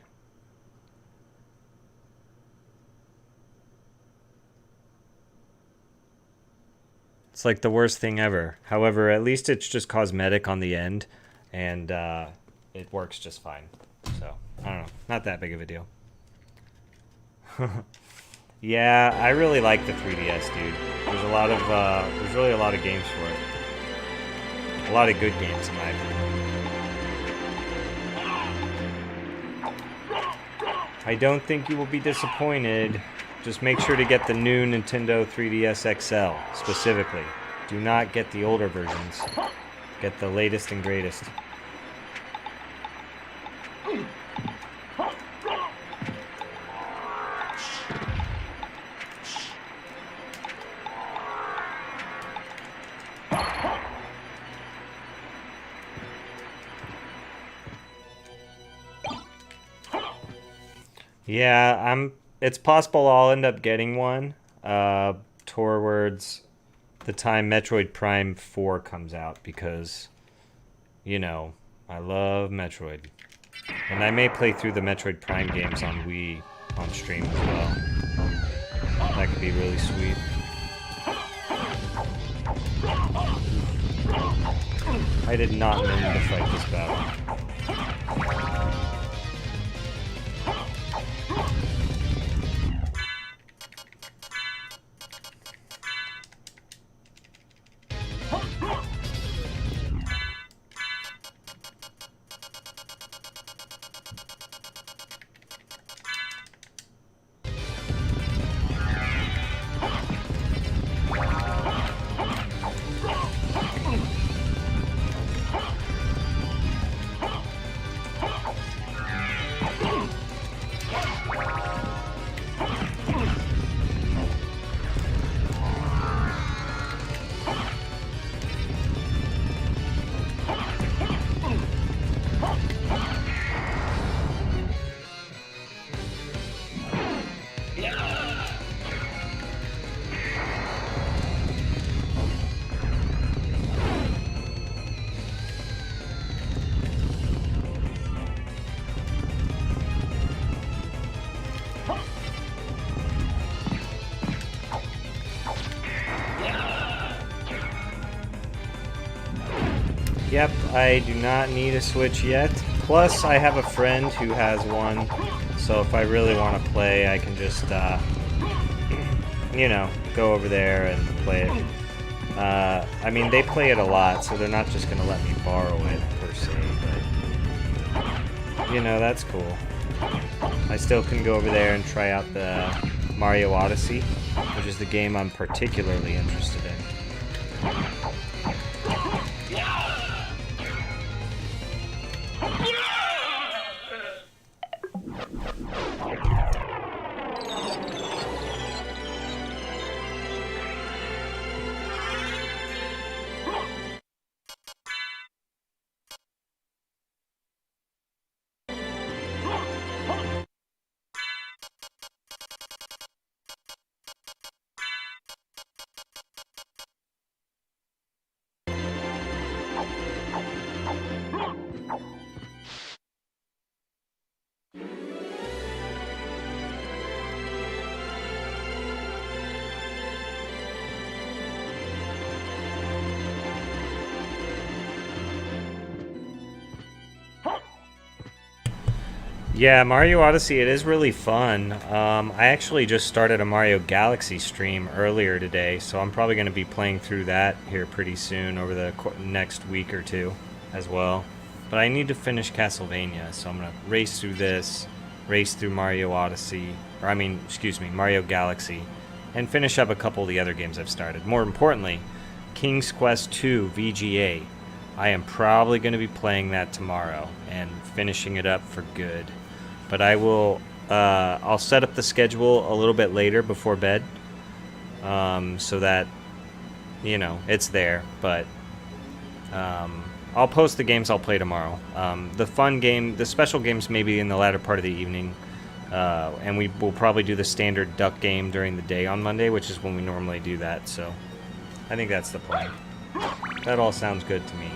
It's like the worst thing ever. However, at least it's just cosmetic on the end, and it works just fine. So, I don't know. Not that big of a deal. Yeah, I really like the 3DS, dude. There's a lot of, there's really a lot of games for it. A lot of good games, in my opinion. I don't think you will be disappointed. Just make sure to get the new Nintendo 3DS XL, specifically. Do not get the older versions. Get the latest and greatest. Yeah, it's possible I'll end up getting one towards the time Metroid Prime 4 comes out, because, you know, I love Metroid. And I may play through the Metroid Prime games on Wii on stream as well. That could be really sweet. I did not mean to fight this battle. Yep, I do not need a Switch yet. Plus, I have a friend who has one, so if I really want to play, I can just, you know, go over there and play it. I mean, they play it a lot, so they're not just going to let me borrow it, per se, but, you know, that's cool. I still can go over there and try out the Mario Odyssey, which is the game I'm particularly interested in. Yeah, Mario Odyssey, it is really fun. I actually just started a Mario Galaxy stream earlier today, so I'm probably going to be playing through that here pretty soon over the next week or two as well. But I need to finish Castlevania, so I'm going to race through this, race through Mario Odyssey, or I mean, excuse me, Mario Galaxy, and finish up a couple of the other games I've started. More importantly, King's Quest II VGA. I am probably going to be playing that tomorrow and finishing it up for good. But I will, I'll set up the schedule a little bit later before bed, so that, you know, it's there. But I'll post the games I'll play tomorrow. The fun game, the special games maybe in the latter part of the evening, and we will probably do the standard duck game during the day on Monday, which is when we normally do that. So I think that's the plan. That all sounds good to me.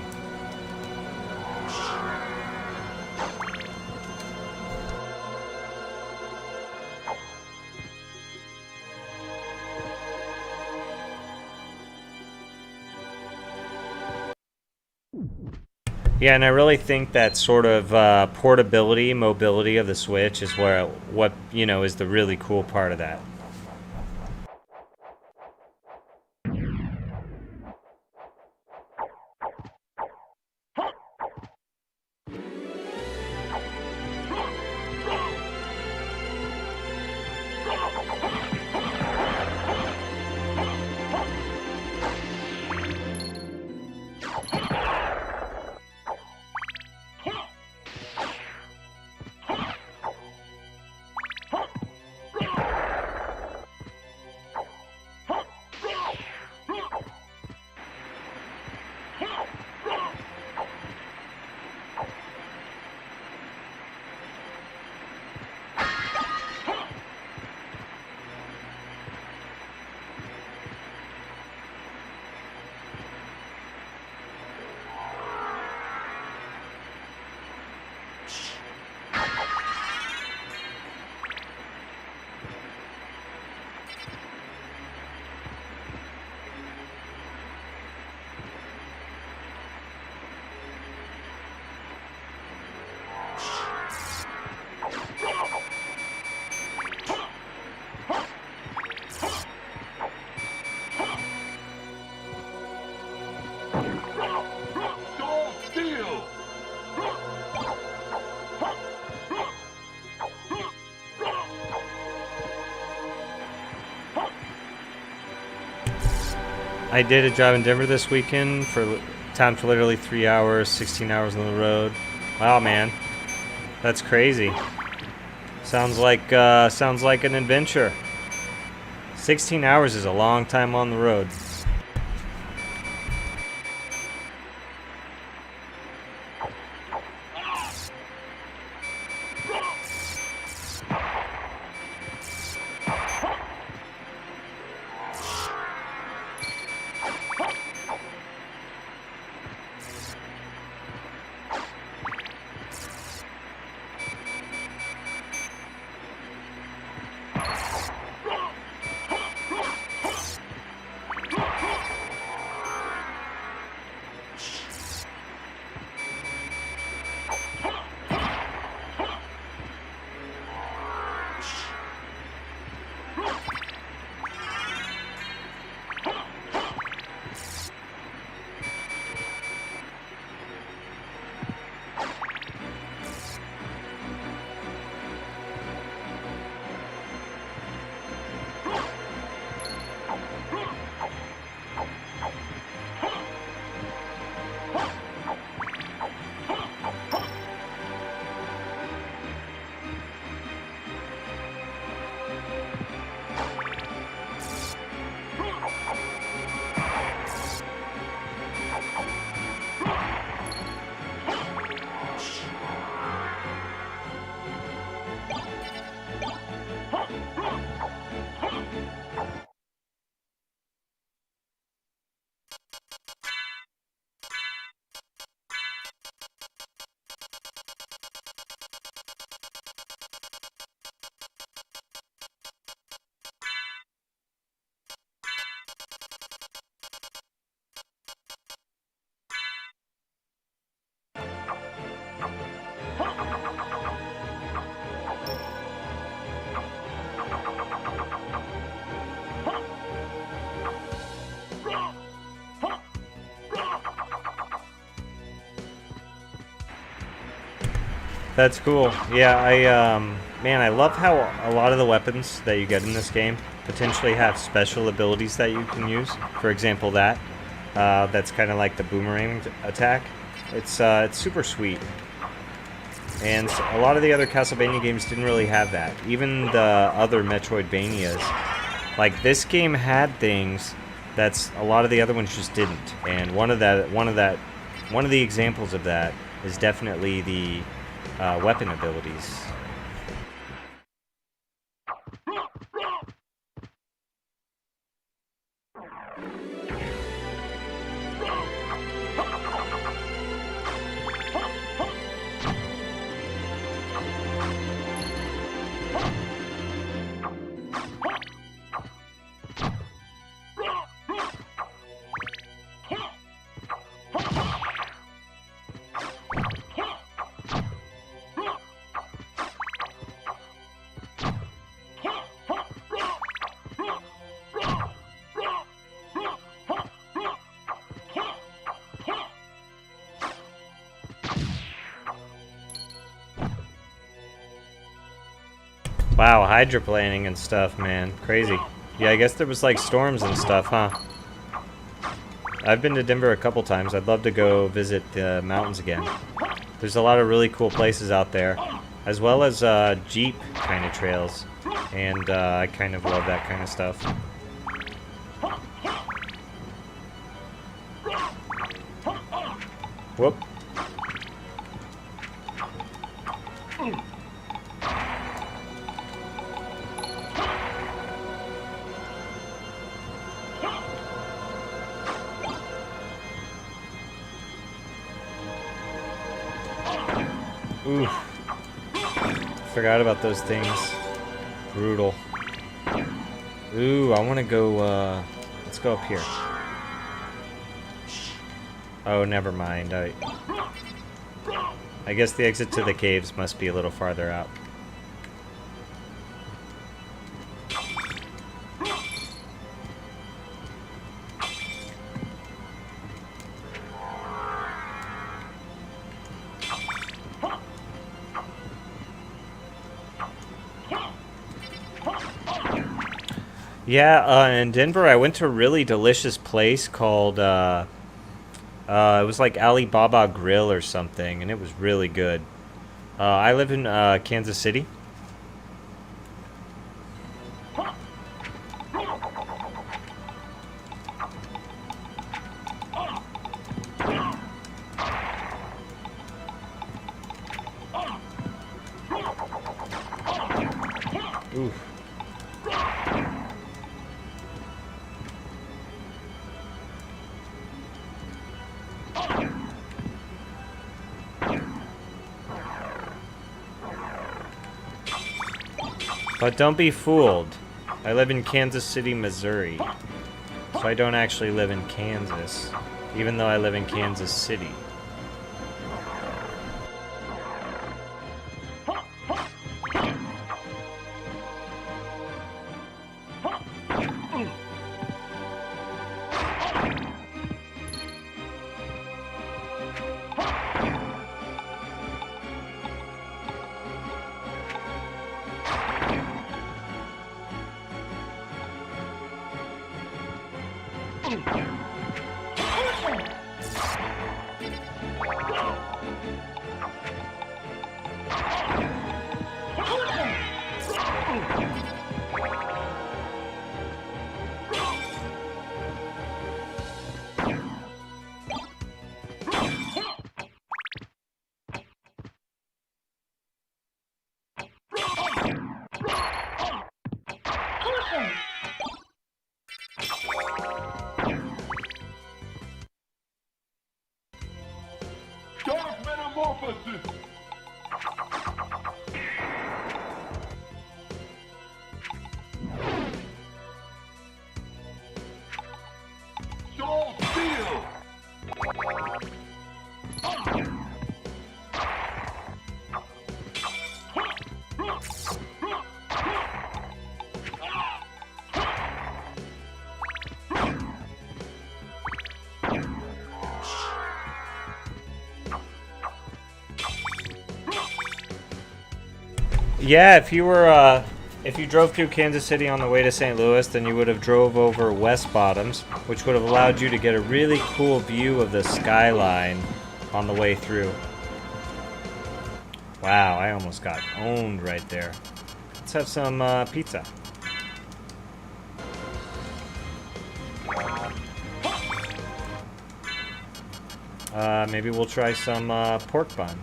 Yeah, and I really think that sort of portability, mobility of the Switch is where what is the really cool part of that. I did a job in Denver this weekend for time for literally 3 hours, 16 hours on the road. Wow, man, that's crazy. Sounds like an adventure. 16 hours is a long time on the road. That's cool. Yeah, man, I love how a lot of the weapons that you get in this game potentially have special abilities that you can use. For example, that's kind of like the boomerang attack. It's super sweet. And a lot of the other Castlevania games didn't really have that. Even the other Metroidvanias, like this game had things that's a lot of the other ones just didn't. And one of the examples of that is definitely the weapon abilities. Wow, hydroplaning and stuff, man. Crazy. Yeah, I guess there was like storms and stuff, huh? I've been to Denver a couple times. I'd love to go visit the mountains again. There's a lot of really cool places out there, as well as Jeep kind of trails. And I kind of love that kind of stuff. Whoop. Oof. Forgot about those things. Brutal. Ooh, I want to go, let's go up here. Oh, never mind. I guess the exit to the caves must be a little farther out. Yeah, in Denver, I went to a really delicious place called, it was like Alibaba Grill or something, and it was really good. I live in Kansas City. Oof. But don't be fooled. I live in Kansas City, Missouri. So I don't actually live in Kansas, even though I live in Kansas City. Dark Metamorphosis! Soul Steel! Yeah, if you were, if you drove through Kansas City on the way to St. Louis, then you would have drove over West Bottoms, which would have allowed you to get a really cool view of the skyline on the way through. Wow, I almost got owned right there. Let's have some pizza. Maybe we'll try some pork bun.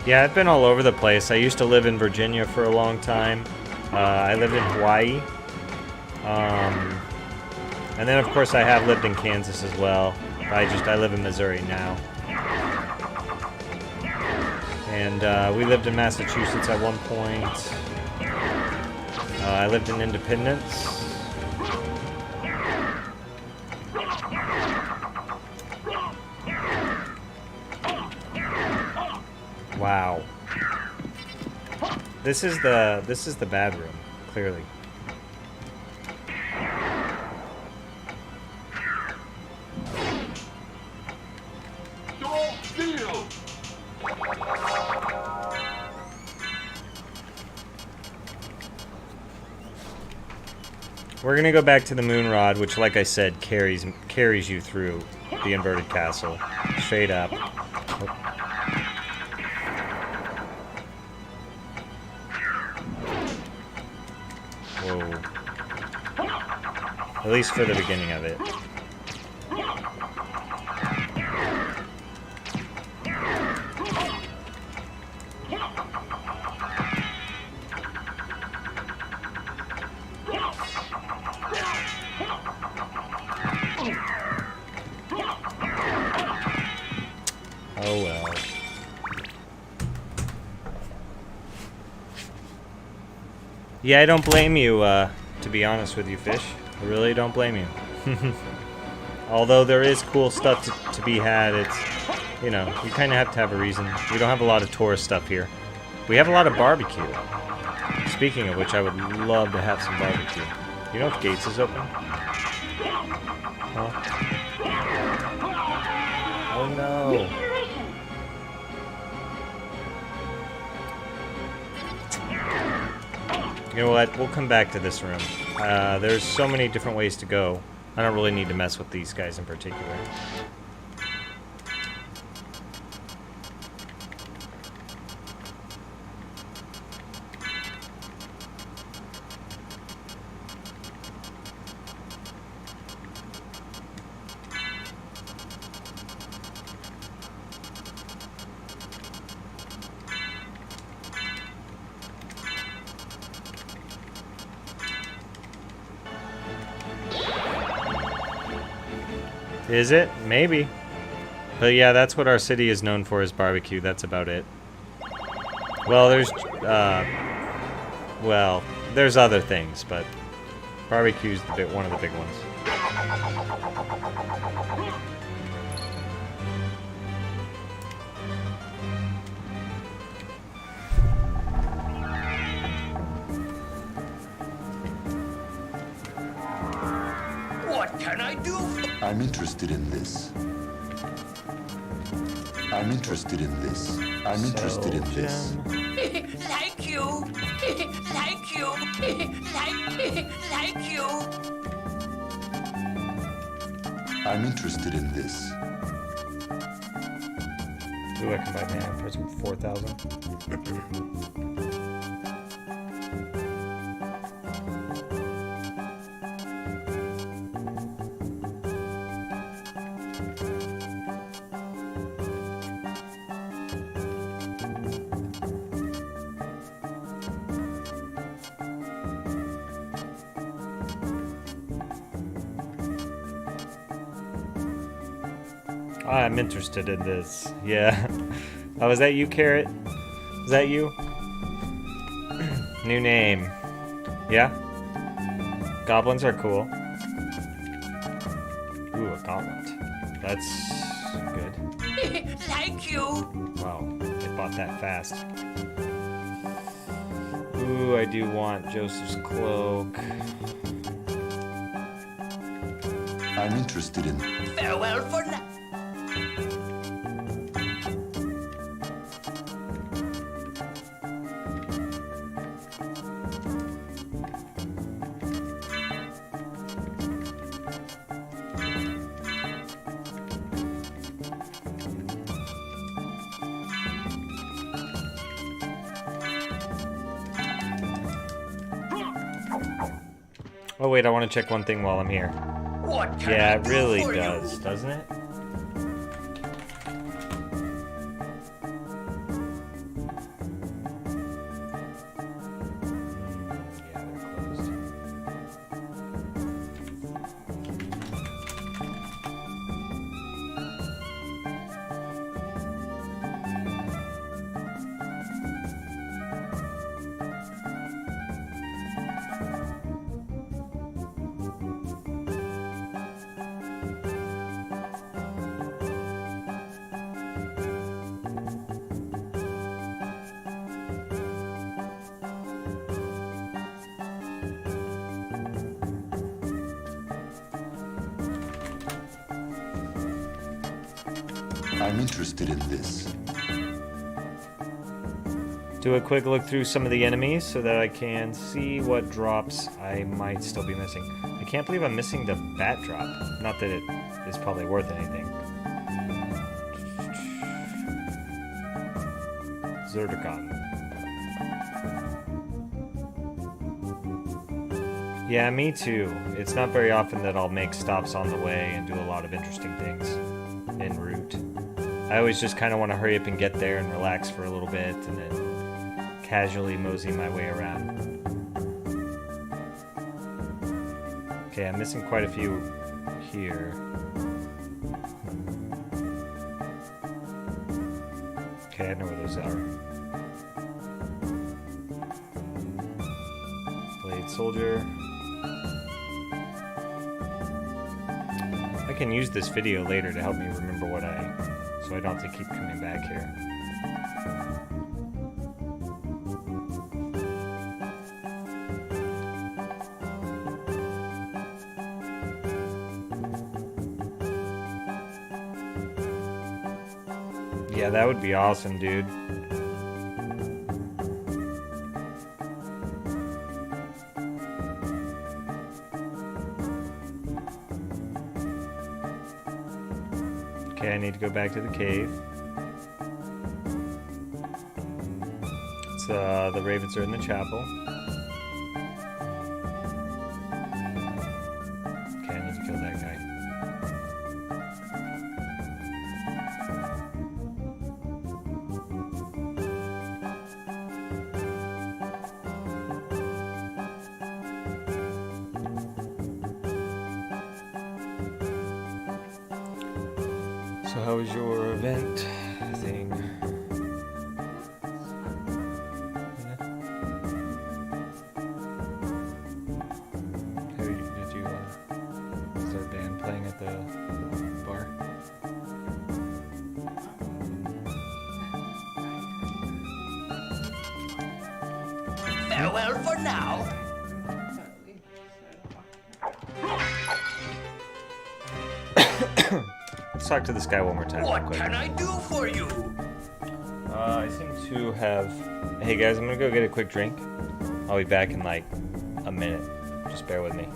Yeah, I've been all over the place. I used to live in Virginia for a long time. I lived in Hawaii. And then, of course, I have lived in Kansas as well. I live in Missouri now. And we lived in Massachusetts at one point. I lived in Independence. Wow. This is the bad room, clearly. We're gonna go back to the moon rod, which, like I said, carries you through the inverted castle, straight up. Whoa. At least for the beginning of it. Oh well. Yeah, I don't blame you, to be honest with you, Fish. I really don't blame you. Although there is cool stuff to be had, it's, you know, you kind of have to have a reason. We don't have a lot of tourist stuff here. We have a lot of barbecue. Speaking of which, I would love to have some barbecue. You know if Gates is open? Huh? Oh no. You know what? We'll come back to this room. There's so many different ways to go. I don't really need to mess with these guys in particular. Is it? Maybe. But yeah, that's what our city is known for, is barbecue. That's about it. Well, there's other things, but barbecue's one of the big ones. What can I do? I'm interested in this. I'm interested in this. I'm interested in this. Like you. Like you. Like you. I'm interested in this. Ooh, I can buy mana for some 4,000. I'm interested in this. Yeah. Oh, is that you, Carrot? Is that you? New name. Yeah? Goblins are cool. Ooh, a gauntlet. That's good. Like you. Wow, they bought that fast. Ooh, I do want Joseph's cloak. I'm interested in... Farewell for now. Oh wait, I want to check one thing while I'm here. What can Yeah, I it do really for does, you? doesn't it? Yeah, they're closed. I'm interested in this. Do a quick look through some of the enemies so that I can see what drops I might still be missing. I can't believe I'm missing the bat drop. Not that it is probably worth anything. Zerdicon. Yeah, me too. It's not very often that I'll make stops on the way and do a lot of interesting things en route. I always just kind of want to hurry up and get there and relax for a little bit and then casually mosey my way around. Okay, I'm missing quite a few here. Okay, I know where those are. Blade Soldier. I can use this video later to help me remember so I don't have to keep coming back here. Yeah, that would be awesome, dude. Okay, I need to go back to the cave. It's, the ravens are in the chapel. Okay, I need to kill that guy. So how was your event thing? Did you, is there a band playing at the bar? Farewell for now. Let's talk to this guy one more time. What real quick. can I do for you? I seem to have... Hey guys, I'm gonna go get a quick drink. I'll be back in like a minute. Just bear with me.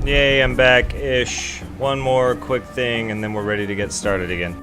Yay, I'm back-ish. One more quick thing, and then we're ready to get started again.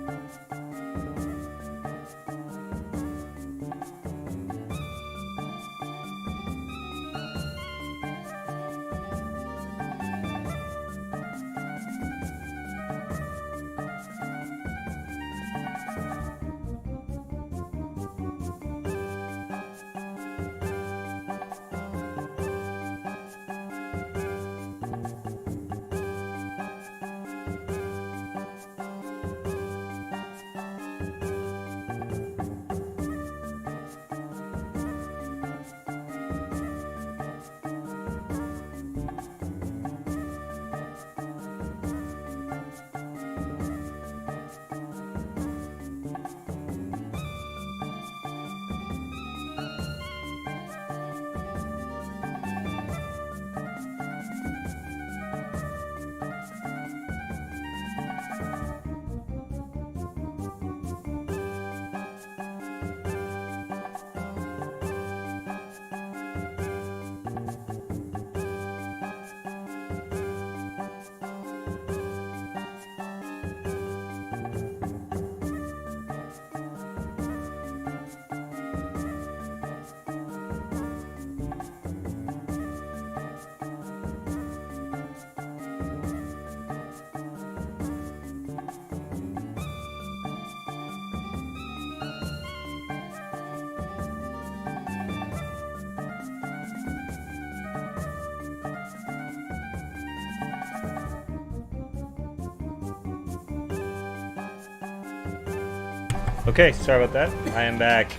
Okay, sorry about that. I am back.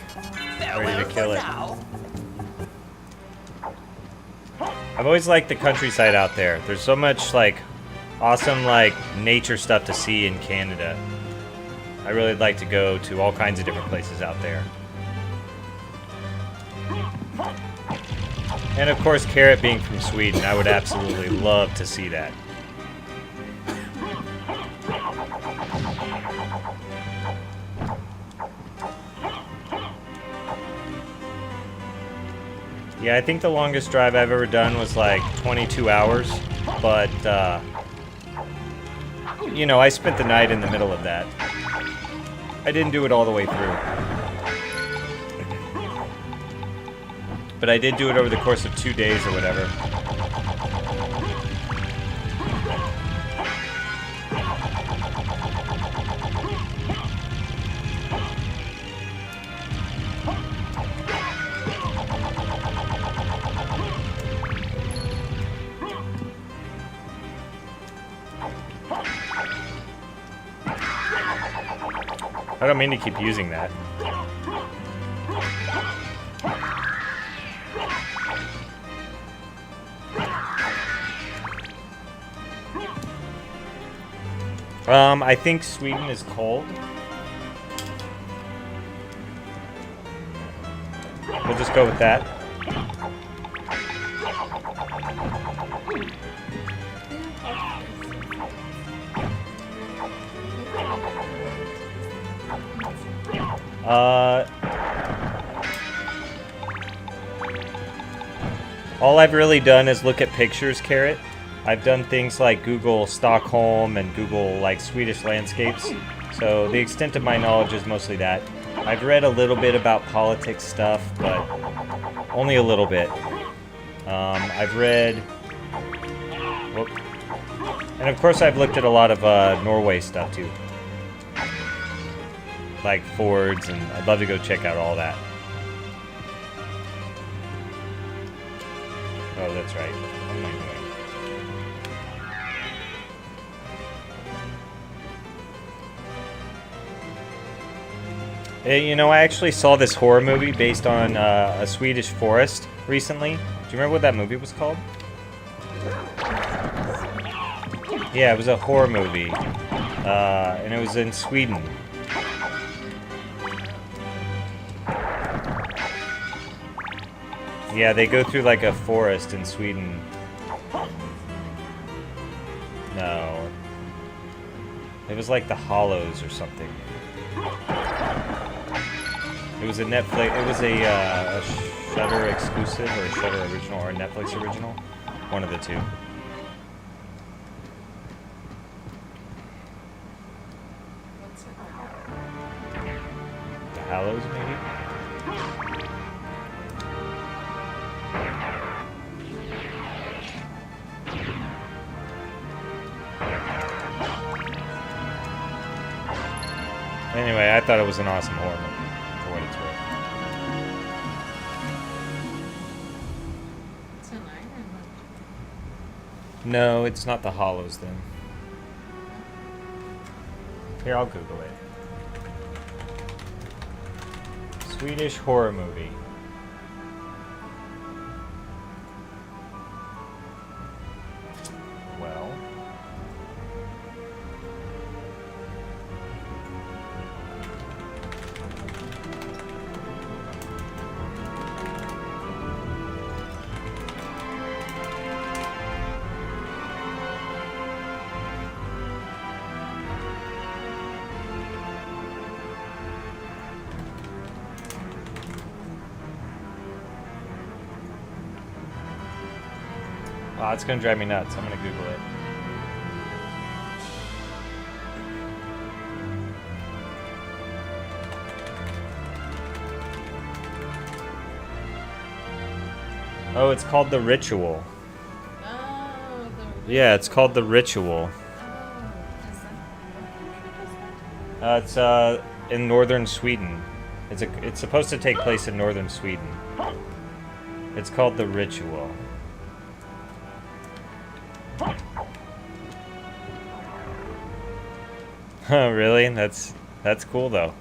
Farewell kill for it. now. I've always liked the countryside out there. There's so much like awesome like nature stuff to see in Canada. I really like to go to all kinds of different places out there. And of course, Carrot being from Sweden, I would absolutely love to see that. Yeah, I think the longest drive I've ever done was like 22 hours, but you know, I spent the night in the middle of that. I didn't do it all the way through. But I did do it over the course of 2 days or whatever. I don't mean to keep using that. I think Sweden is cold. We'll just go with that. All I've really done is look at pictures, Carrot. I've done things like Google Stockholm and Google like Swedish landscapes. So the extent of my knowledge is mostly that. I've read a little bit about politics stuff, but only a little bit. I've read... Whoop. And of course I've looked at a lot of Norway stuff too. Like Fords, and I'd love to go check out all that. Oh, that's right. What am I doing? Hey, you know, I actually saw this horror movie based on a Swedish forest recently. Do you remember what that movie was called? Yeah, it was a horror movie. And it was in Sweden. Yeah, they go through like a forest in Sweden. No. It was like the Hollows or something. It was a Netflix, it was a Shudder exclusive or a Shudder original or a Netflix original. One of the two. The Hallows, maybe? Anyway, I thought it was an awesome horror movie, for what it's worth. It's an iron one. No, it's not the Hollows then. Here, I'll Google it. Swedish horror movie. Well... Oh, it's gonna drive me nuts. I'm gonna Google it. Oh, it's called The Ritual. Oh, Yeah, it's called The Ritual. It's in northern Sweden. It's supposed to take place in northern Sweden. It's called The Ritual. Oh, really? That's cool though.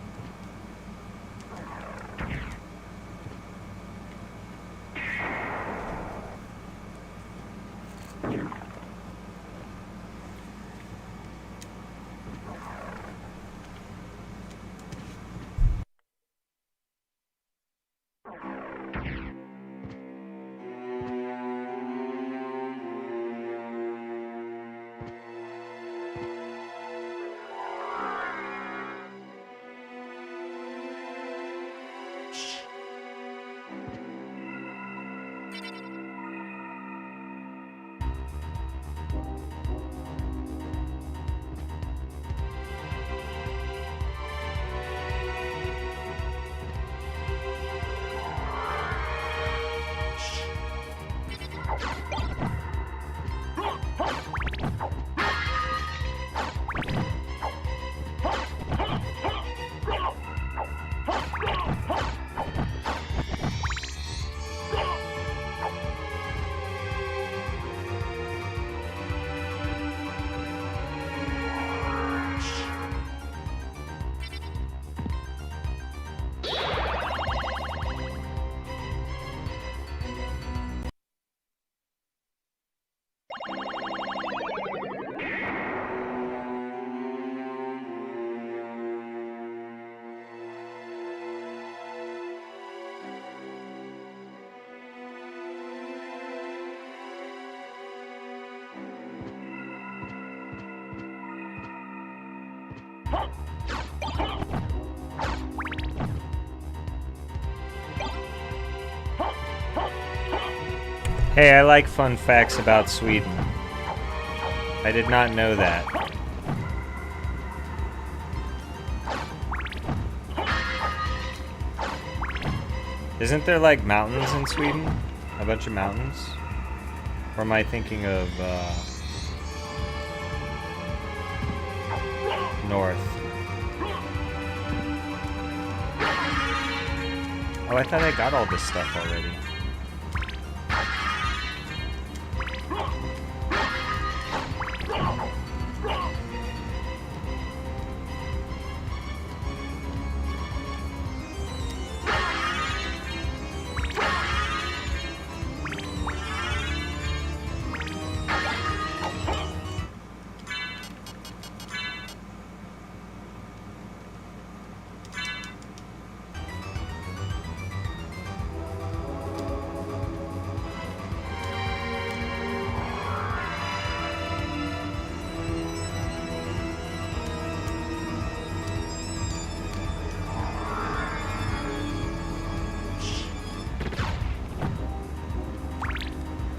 Hey, I like fun facts about Sweden. I did not know that. Isn't there like mountains in Sweden? A bunch of mountains? Or am I thinking of north? Oh, I thought I got all this stuff already.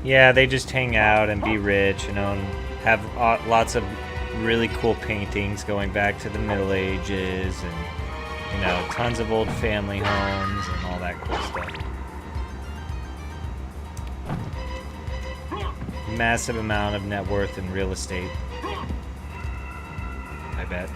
Yeah, they just hang out and be rich, you know, and have lots of really cool paintings going back to the Middle Ages and, you know, tons of old family homes and all that cool stuff. Massive amount of net worth in real estate, I bet.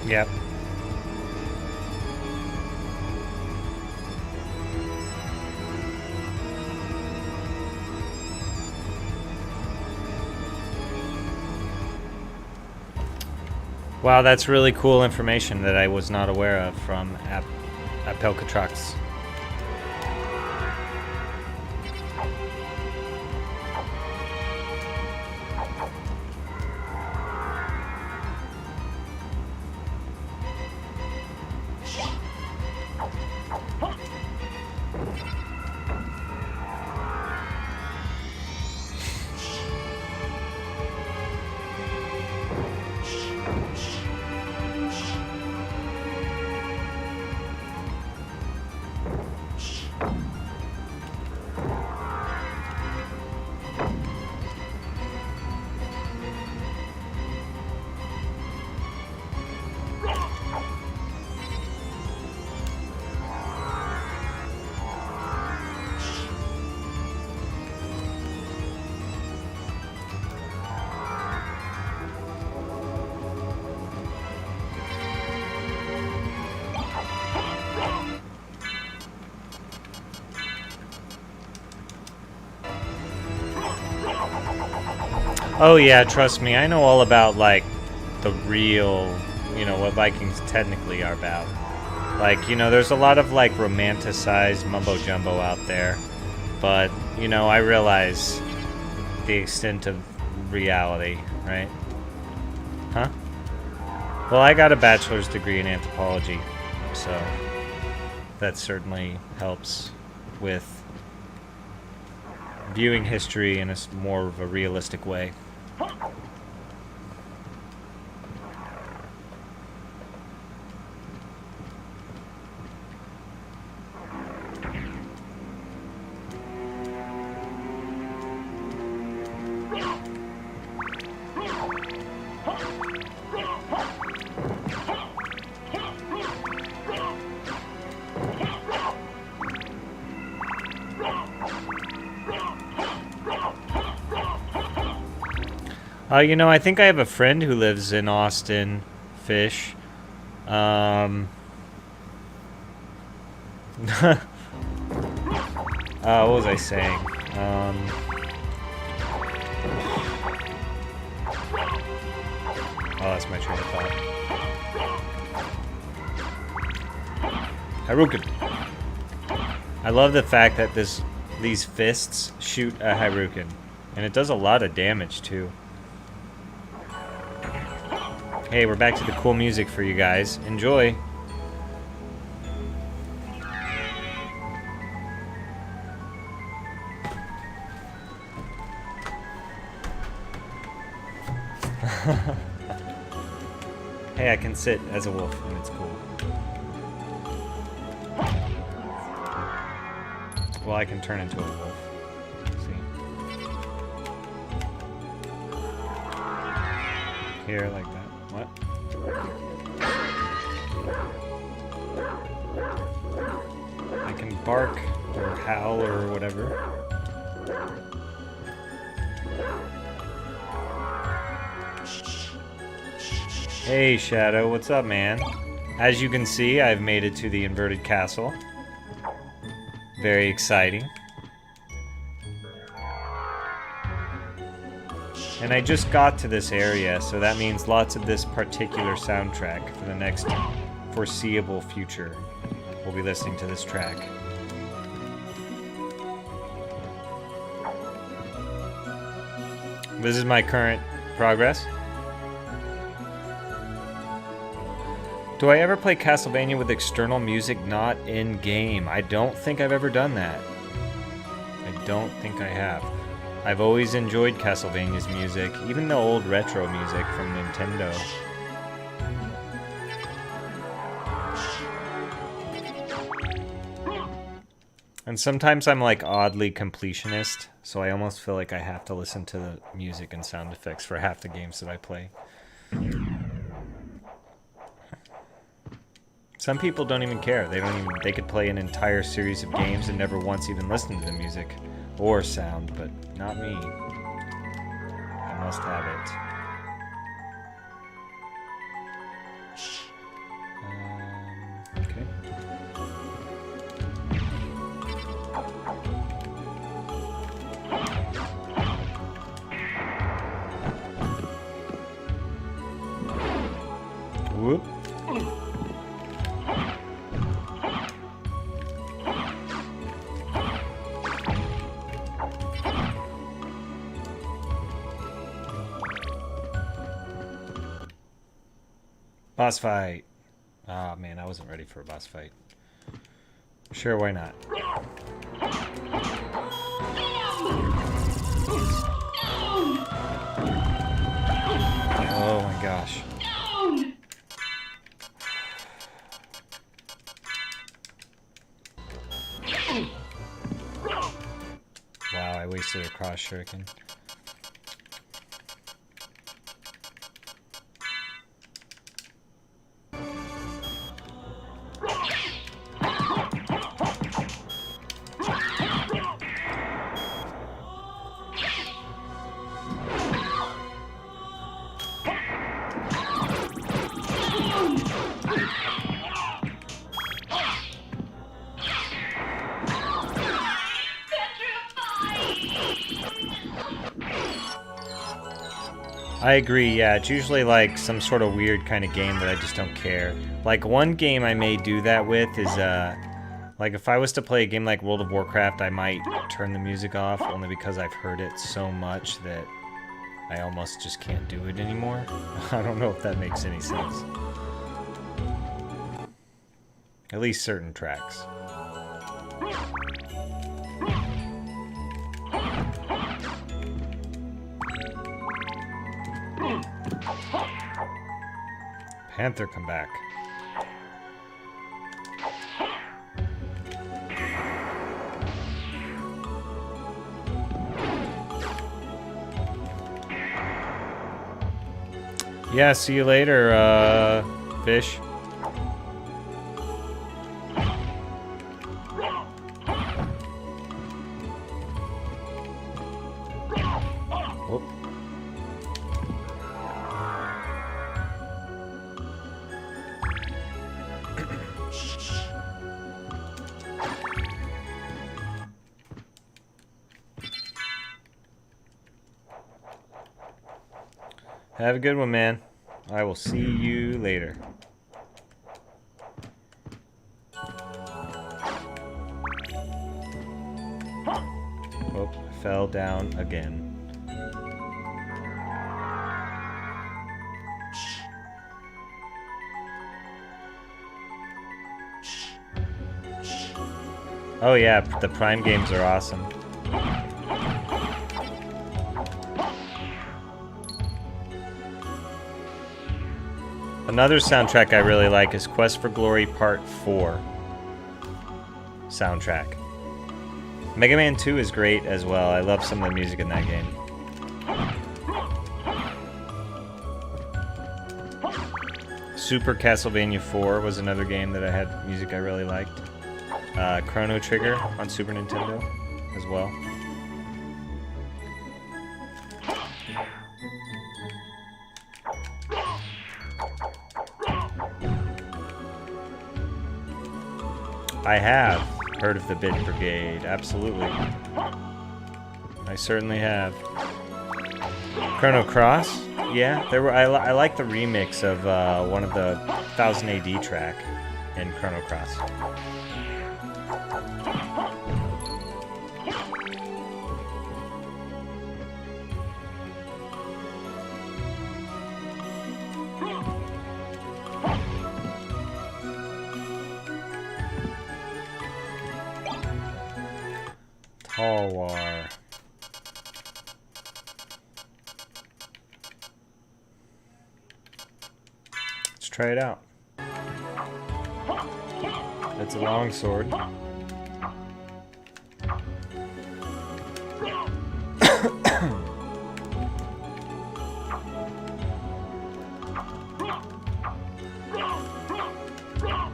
Yep. Wow, that's really cool information that I was not aware of from Apelkatrax. Oh yeah, trust me, I know all about like the real, what Vikings technically are about. Like, there's a lot of like romanticized mumbo jumbo out there, but I realize the extent of reality, right? Huh? Well, I got a bachelor's degree in anthropology, so that certainly helps with viewing history in a more of a realistic way. I think I have a friend who lives in Austin, Fish. What was I saying? Oh, that's my train of thought. Haruken. I love the fact that these fists shoot a Haruken, and it does a lot of damage too. Hey, we're back to the cool music for you guys. Enjoy. Hey, I can sit as a wolf, and it's cool. Well, I can turn into a wolf. See? Here, like that. What? I can bark or howl or whatever. Hey Shadow, what's up, man? As you can see, I've made it to the inverted castle. Very exciting. And I just got to this area, so that means lots of this particular soundtrack for the next foreseeable future. We'll be listening to this track. This is my current progress. Do I ever play Castlevania with external music not in-game? I don't think I've ever done that. I don't think I have. I've always enjoyed Castlevania's music, even the old retro music from Nintendo. And sometimes I'm like oddly completionist, so I almost feel like I have to listen to the music and sound effects for half the games that I play. Some people don't even care. They could play an entire series of games and never once even listen to the music or sound, but not me. I must have it. Okay. Whoop. Boss fight. Oh man, I wasn't ready for a boss fight. Sure, why not? Oh my gosh. Wow, I wasted a cross shuriken. I agree, yeah. It's usually like some sort of weird kind of game that I just don't care. Like one game I may do that with is like if I was to play a game like World of Warcraft, I might turn the music off only because I've heard it so much that I almost just can't do it anymore. I don't know if that makes any sense. At least certain tracks. Panther, come back. Yeah, see you later, fish. Whoop. Have a good one, man. I will see you later. Oh, fell down again. Oh yeah, the Prime games are awesome. Another soundtrack I really like is Quest for Glory Part 4 soundtrack. Mega Man 2 is great as well. I love some of the music in that game. Super Castlevania 4 was another game that I had music I really liked. Chrono Trigger on Super Nintendo as well. I have heard of the Bit Brigade, absolutely. I certainly have. Chrono Cross, yeah. There were. I like the remix of one of the 1000 AD track in Chrono Cross. Talwar. Let's try it out. It's a long sword.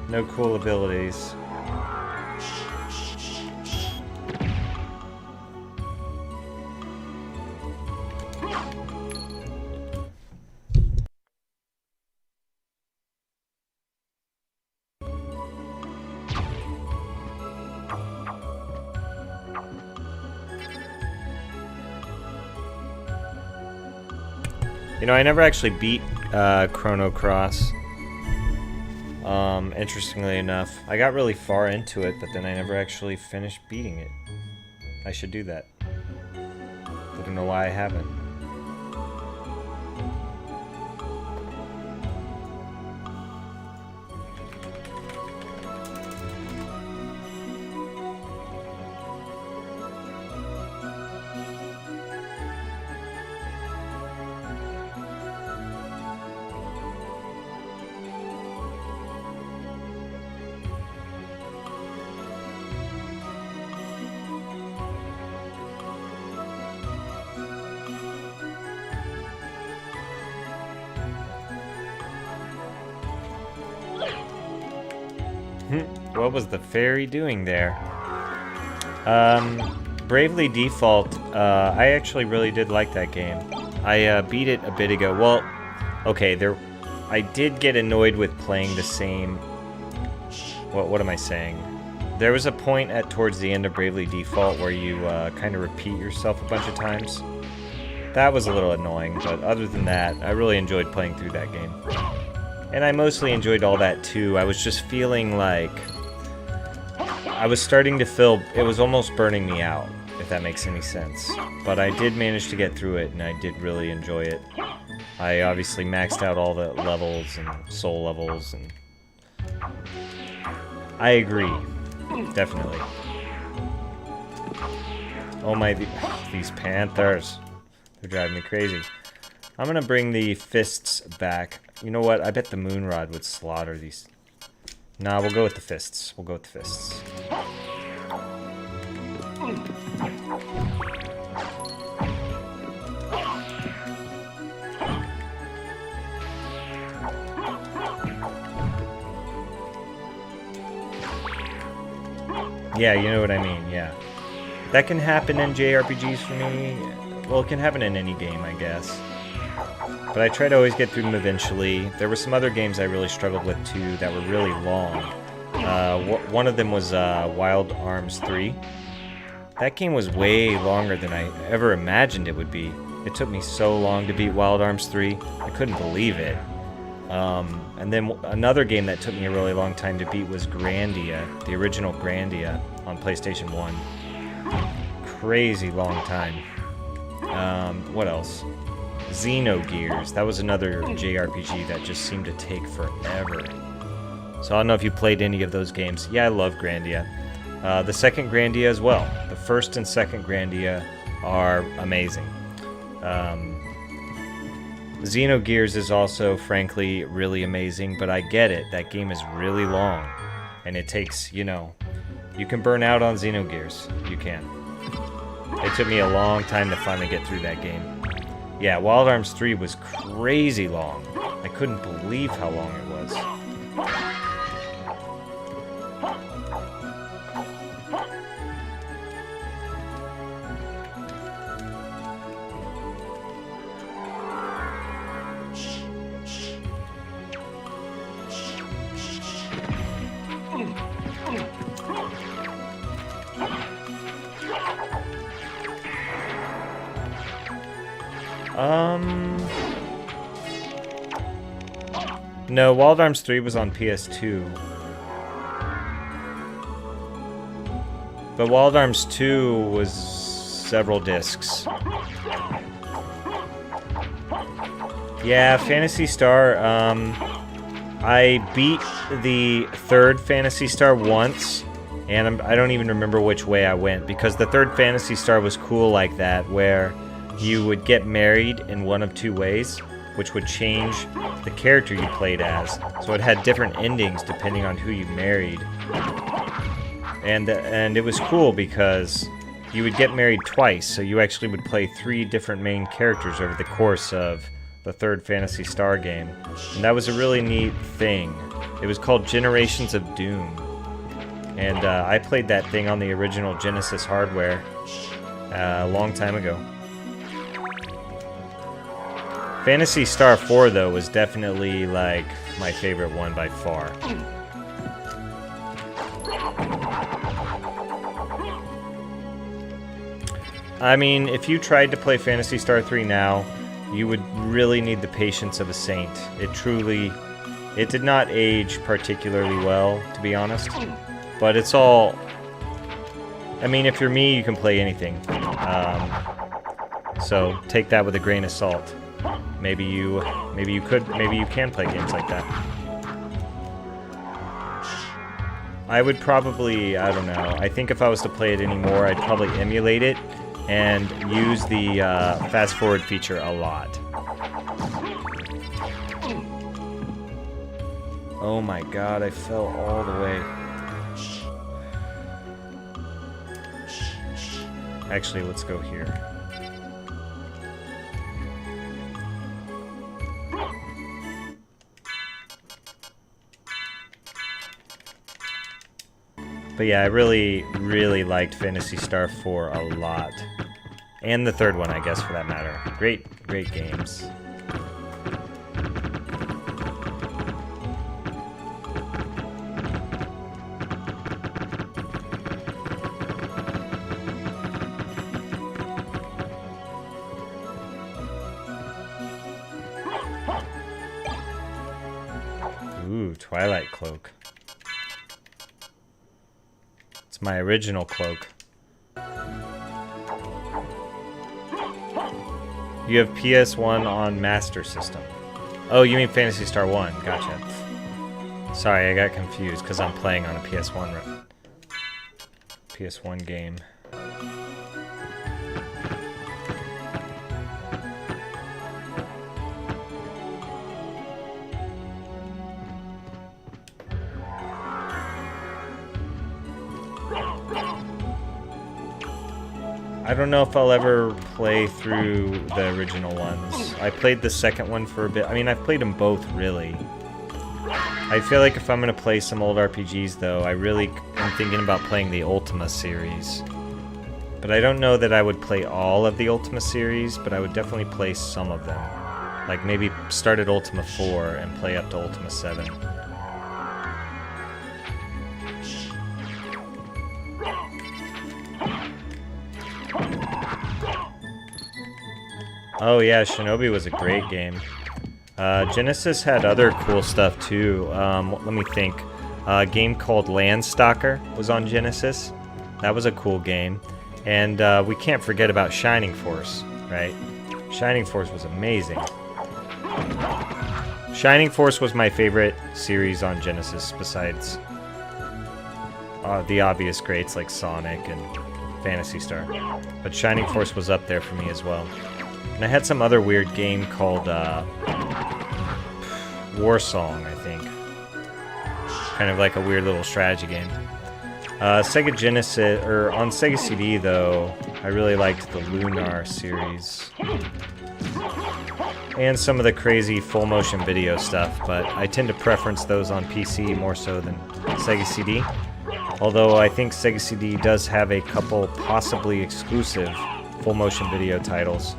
No cool abilities. You know, I never actually beat Chrono Cross. Interestingly enough, I got really far into it, but then I never actually finished beating it. I should do that. I don't know why I haven't. What was the fairy doing there? Bravely Default, I actually really did like that game. I beat it a bit ago. Well, okay, I did get annoyed with playing the same... What am I saying? There was a point towards the end of Bravely Default where you kind of repeat yourself a bunch of times. That was a little annoying, but other than that, I really enjoyed playing through that game. And I mostly enjoyed all that too. I was just feeling like I was starting to feel it was almost burning me out, if that makes any sense. But I did manage to get through it, and I did really enjoy it. I obviously maxed out all the levels and soul levels, and I agree, definitely. Oh my, these panthers, they're driving me crazy. I'm gonna bring the fists back. You know what? I bet the Moonrod would slaughter these. Nah, we'll go with the fists. We'll go with the fists. Yeah, you know what I mean, yeah. That can happen in JRPGs for me. Well, it can happen in any game, I guess. But I try to always get through them eventually. There were some other games I really struggled with too that were really long. One of them was Wild Arms 3. That game was way longer than I ever imagined it would be. It took me so long to beat Wild Arms 3. I couldn't believe it. And then another game that took me a really long time to beat was Grandia, the original Grandia on PlayStation 1. Crazy long time. What else? Xenogears. That was another JRPG that just seemed to take forever. So I don't know if you played any of those games. Yeah, I love Grandia. The second Grandia as well. The first and second Grandia are amazing. Xenogears is also, frankly, really amazing, but I get it. That game is really long, and it takes, you know, you can burn out on Xenogears. You can. It took me a long time to finally get through that game. Yeah, Wild Arms 3 was crazy long. I couldn't believe how long it was. No, Wild Arms 3 was on PS2. But Wild Arms 2 was several discs. Yeah, Phantasy Star, I beat the third Phantasy Star once, and I don't even remember which way I went, because the third Phantasy Star was cool like that, where you would get married in one of two ways, which would change the character you played as. So it had different endings depending on who you married. And it was cool because you would get married twice, so you actually would play 3 different main characters over the course of the third Phantasy Star game. And that was a really neat thing. It was called Generations of Doom. And I played that thing on the original Genesis hardware a long time ago. Phantasy Star 4, though, was definitely, like, my favorite one by far. I mean, if you tried to play Phantasy Star 3 now, you would really need the patience of a saint. It did not age particularly well, to be honest. But it's all... I mean, if you're me, you can play anything. So, take that with a grain of salt. Maybe you can play games like that. I would probably, I don't know, I think if I was to play it anymore, I'd probably emulate it and use the fast forward feature a lot. Oh my god, I fell all the way. Actually, let's go here. But yeah, I really, really liked Phantasy Star 4 a lot. And the third one, I guess, for that matter. Great, great games. Twilight Cloak. It's my original cloak. You have PS1 on Master System. Oh, you mean Phantasy Star 1. Gotcha. Sorry, I got confused because I'm playing on a PS1 game. I don't know if I'll ever play through the original ones. I played the second one for a bit. I mean, I've played them both, really. I feel like if I'm going to play some old RPGs, though, I really am thinking about playing the Ultima series. But I don't know that I would play all of the Ultima series, but I would definitely play some of them. Like, maybe start at Ultima 4 and play up to Ultima 7. Oh yeah, Shinobi was a great game. Genesis had other cool stuff too. Let me think. A game called Landstalker was on Genesis. That was a cool game. And we can't forget about Shining Force, right? Shining Force was amazing. Shining Force was my favorite series on Genesis besides the obvious greats like Sonic and Phantasy Star. But Shining Force was up there for me as well. And I had some other weird game called War Song, I think. Kind of like a weird little strategy game. Sega Genesis, or on Sega CD though, I really liked the Lunar series. And some of the crazy full motion video stuff, but I tend to preference those on PC more so than Sega CD. Although I think Sega CD does have a couple possibly exclusive full motion video titles.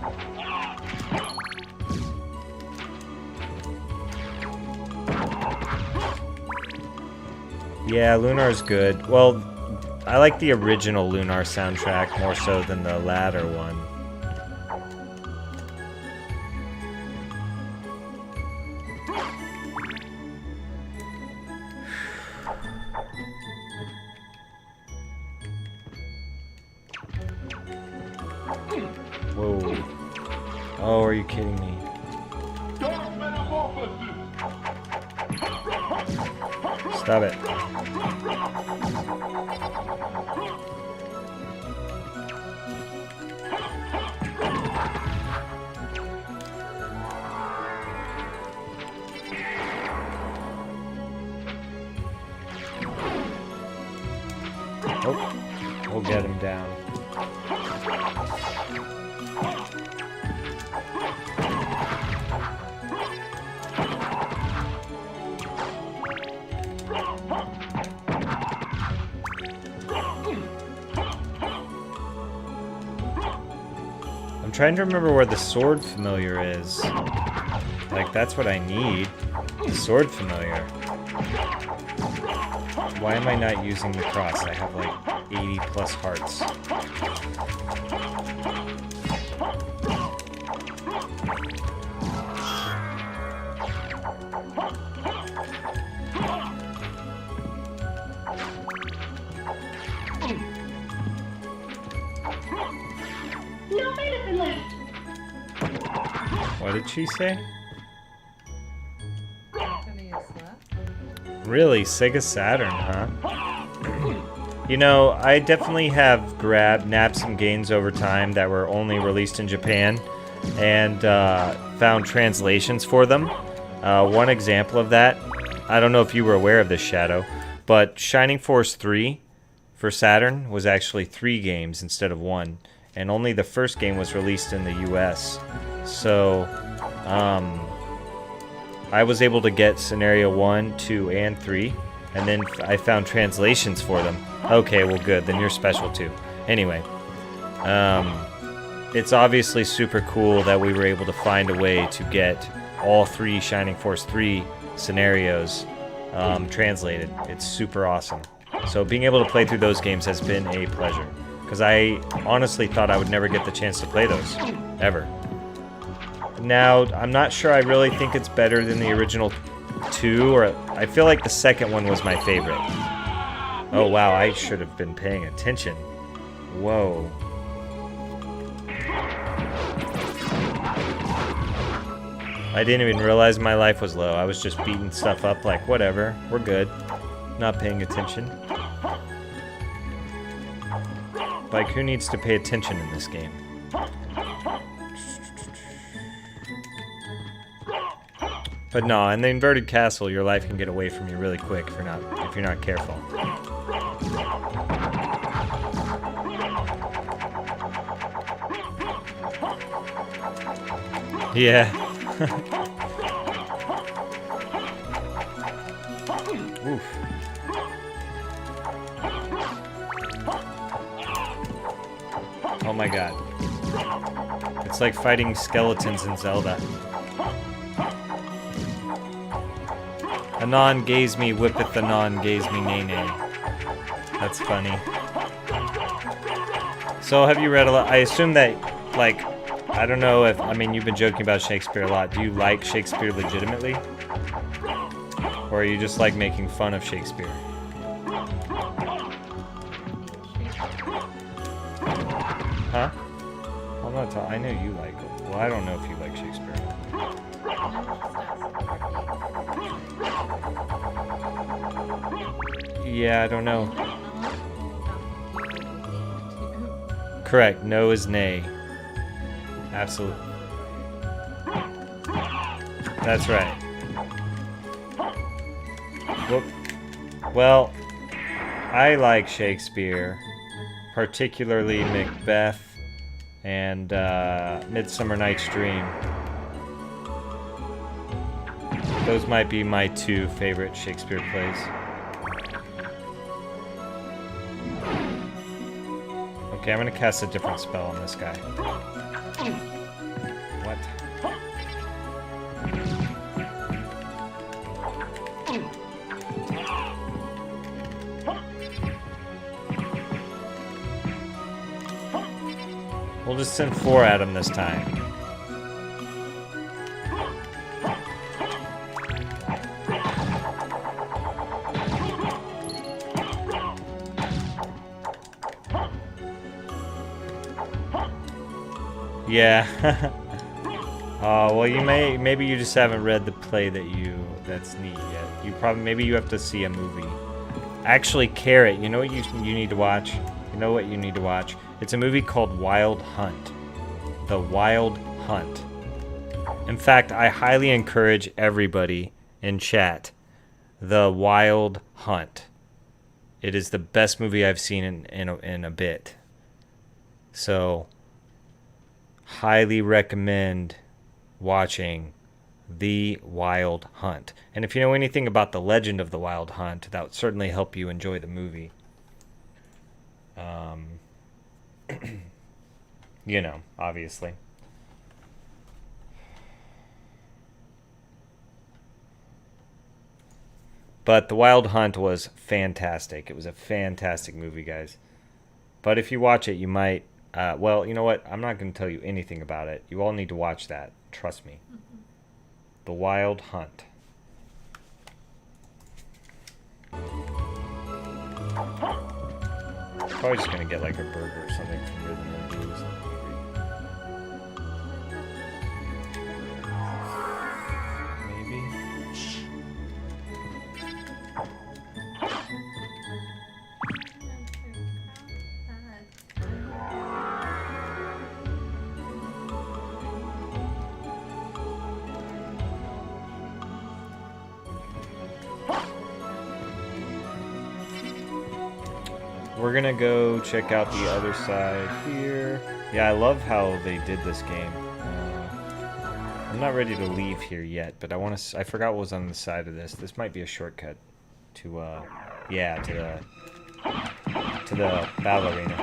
Yeah, Lunar's good. Well, I like the original Lunar soundtrack more so than the latter one. Whoa. Oh, are you kidding me? Stop it. Oh, we'll get him down. I'm trying to remember where the sword familiar is. Like, that's what I need. The sword familiar. Why am I not using the cross? I have like 80 plus hearts. No medicine left. What did she say? Symphony is left. Really? Sega Saturn, huh? You know, I definitely have nabbed some games over time that were only released in Japan and found translations for them. One example of that, I don't know if you were aware of this, Shadow, but Shining Force 3 for Saturn was actually 3 games instead of 1, and only the first game was released in the US. So, I was able to get Scenario 1, 2, and 3, and then I found translations for them. Okay, well good, then you're special too. Anyway, it's obviously super cool that we were able to find a way to get all 3 Shining Force 3 scenarios translated. It's super awesome. So being able to play through those games has been a pleasure, because I honestly thought I would never get the chance to play those, ever. Now, I'm not sure I really think it's better than the original 2, or I feel like the second one was my favorite. Oh wow, I should have been paying attention. Whoa. I didn't even realize my life was low. I was just beating stuff up like, whatever, we're good. Not paying attention. Like, who needs to pay attention in this game? But no, in the inverted castle, your life can get away from you really quick if you're not careful. Yeah. Oof. Oh my god. It's like fighting skeletons in Zelda. Anon gaze me, whippeth anon gaze me nay nay. That's funny. So have you read a lot? I assume that, like, I don't know if, I mean, you've been joking about Shakespeare a lot. Do you like Shakespeare legitimately? Or are you just like making fun of Shakespeare? Huh? I'm not I know you like it. Well, I don't know if you like Shakespeare. Yeah, I don't know. Correct. No is nay. Absolutely. That's right. Whoop. Well, I like Shakespeare, particularly Macbeth and Midsummer Night's Dream. Those might be my 2 favorite Shakespeare plays. Okay, I'm gonna cast a different spell on this guy. What? We'll just send 4 at him this time. Yeah. Oh, well, maybe you just haven't read the play that's neat yet. Maybe you have to see a movie. Actually, Carrot, you know what you need to watch? You know what you need to watch? It's a movie called Wild Hunt. The Wild Hunt. In fact, I highly encourage everybody in chat, The Wild Hunt. It is the best movie I've seen in a bit. So, highly recommend watching The Wild Hunt. And if you know anything about the legend of The Wild Hunt, that would certainly help you enjoy the movie. You know, obviously. But The Wild Hunt was fantastic. It was a fantastic movie, guys. But if you watch it, you might... well, you know what? I'm not going to tell you anything about it. You all need to watch that. Trust me. The Wild Hunt. Probably just going to get like a burger or something from Rhythm and Blues. We're gonna go check out the other side here. Yeah, I love how they did this game. I'm not ready to leave here yet, but I forgot what was on the side of this. This might be a shortcut to, yeah, to the battle arena.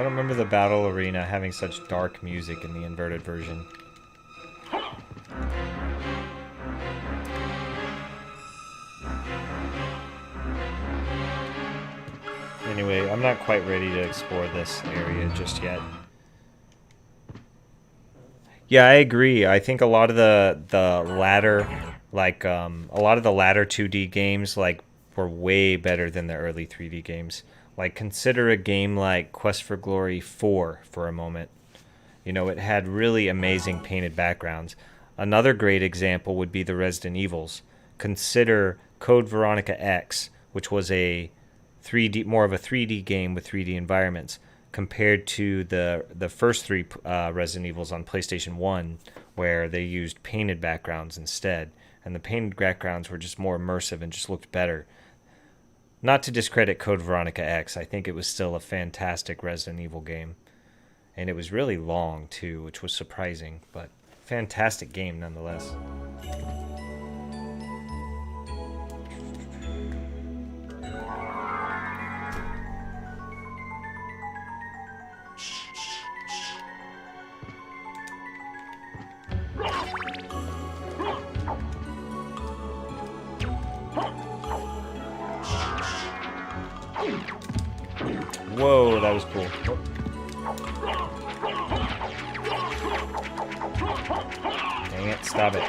don't remember the battle arena having such dark music in the inverted version. Anyway, I'm not quite ready to explore this area just yet. Yeah, I agree. I think a lot of the latter, like a lot of the latter 2D games, like were way better than the early 3D games. Like consider a game like Quest for Glory 4 for a moment. You know, it had really amazing painted backgrounds. Another great example would be the Resident Evils. Consider Code Veronica X, which was a 3D, more of a 3D game with 3D environments, compared to the first three Resident Evils on PlayStation 1, where they used painted backgrounds instead. And the painted backgrounds were just more immersive and just looked better. Not to discredit Code Veronica X, I think it was still a fantastic Resident Evil game. And it was really long, too, which was surprising, but fantastic game nonetheless. Whoa, that was cool. Dang it, stop it.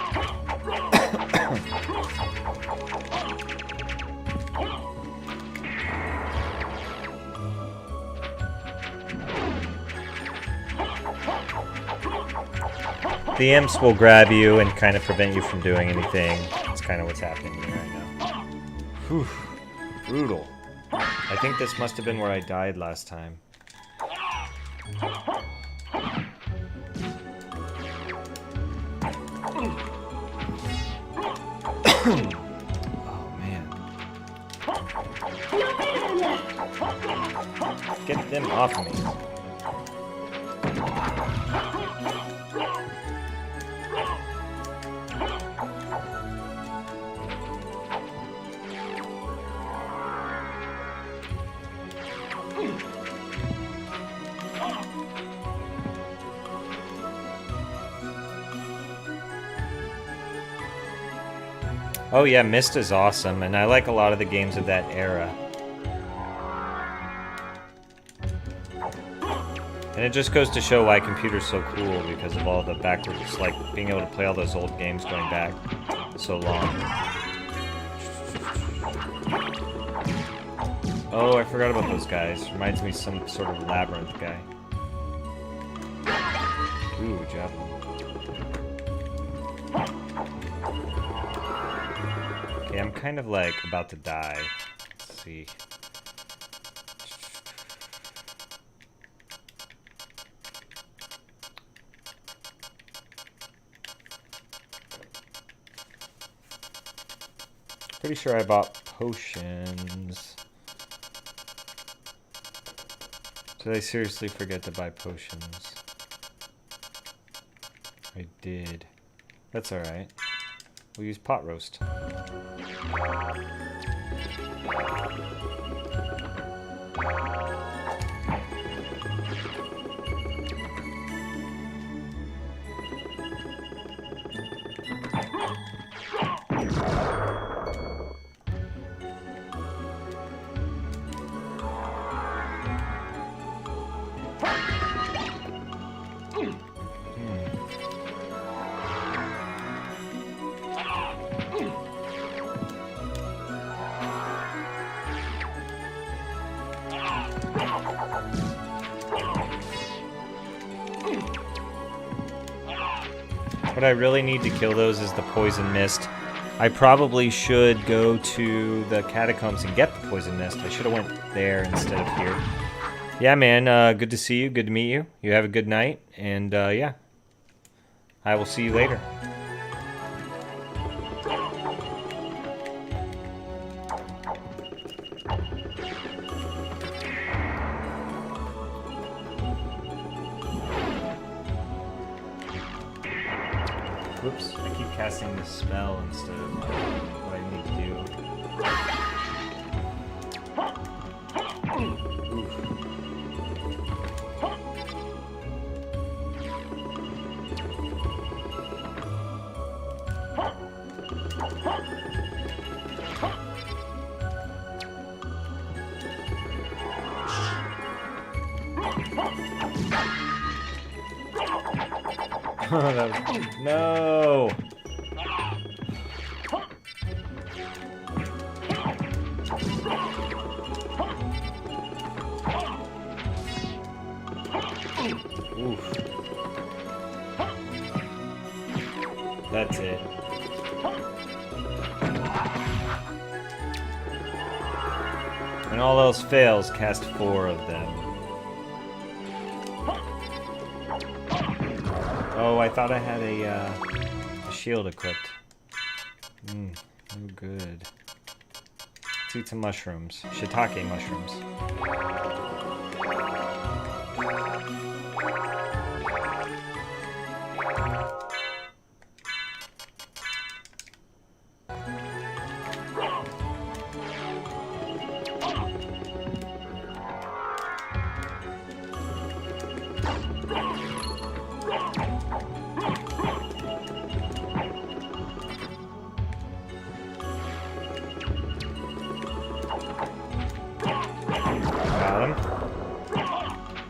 The imps will grab you and kind of prevent you from doing anything. That's kind of what's happening right now. Whew. Brutal. I think this must have been where I died last time. Oh, man. Get them off me. Oh yeah, Myst is awesome, and I like a lot of the games of that era. And it just goes to show why computer's so cool, because of all the backwards, like being able to play all those old games going back so long. Oh, I forgot about those guys. Reminds me of some sort of labyrinth guy. Ooh, javelin. Okay, I'm kind of like about to die. Let's see. Pretty sure I bought potions. Did I seriously forget to buy potions? I did. That's alright. We'll use pot roast. What I really need to kill those is the poison mist. I probably should go to the catacombs and get the poison mist. I should have went there instead of here. Yeah, man, good to see you. Good to meet you. You have a good night, and yeah. I will see you later. Whoops, I keep casting this spell instead of what I need to do. Oof. No! Oof. That's it. When all else fails, cast 4 of them. Oh, I thought I had a shield equipped. No good. Let's eat some mushrooms. Shiitake mushrooms.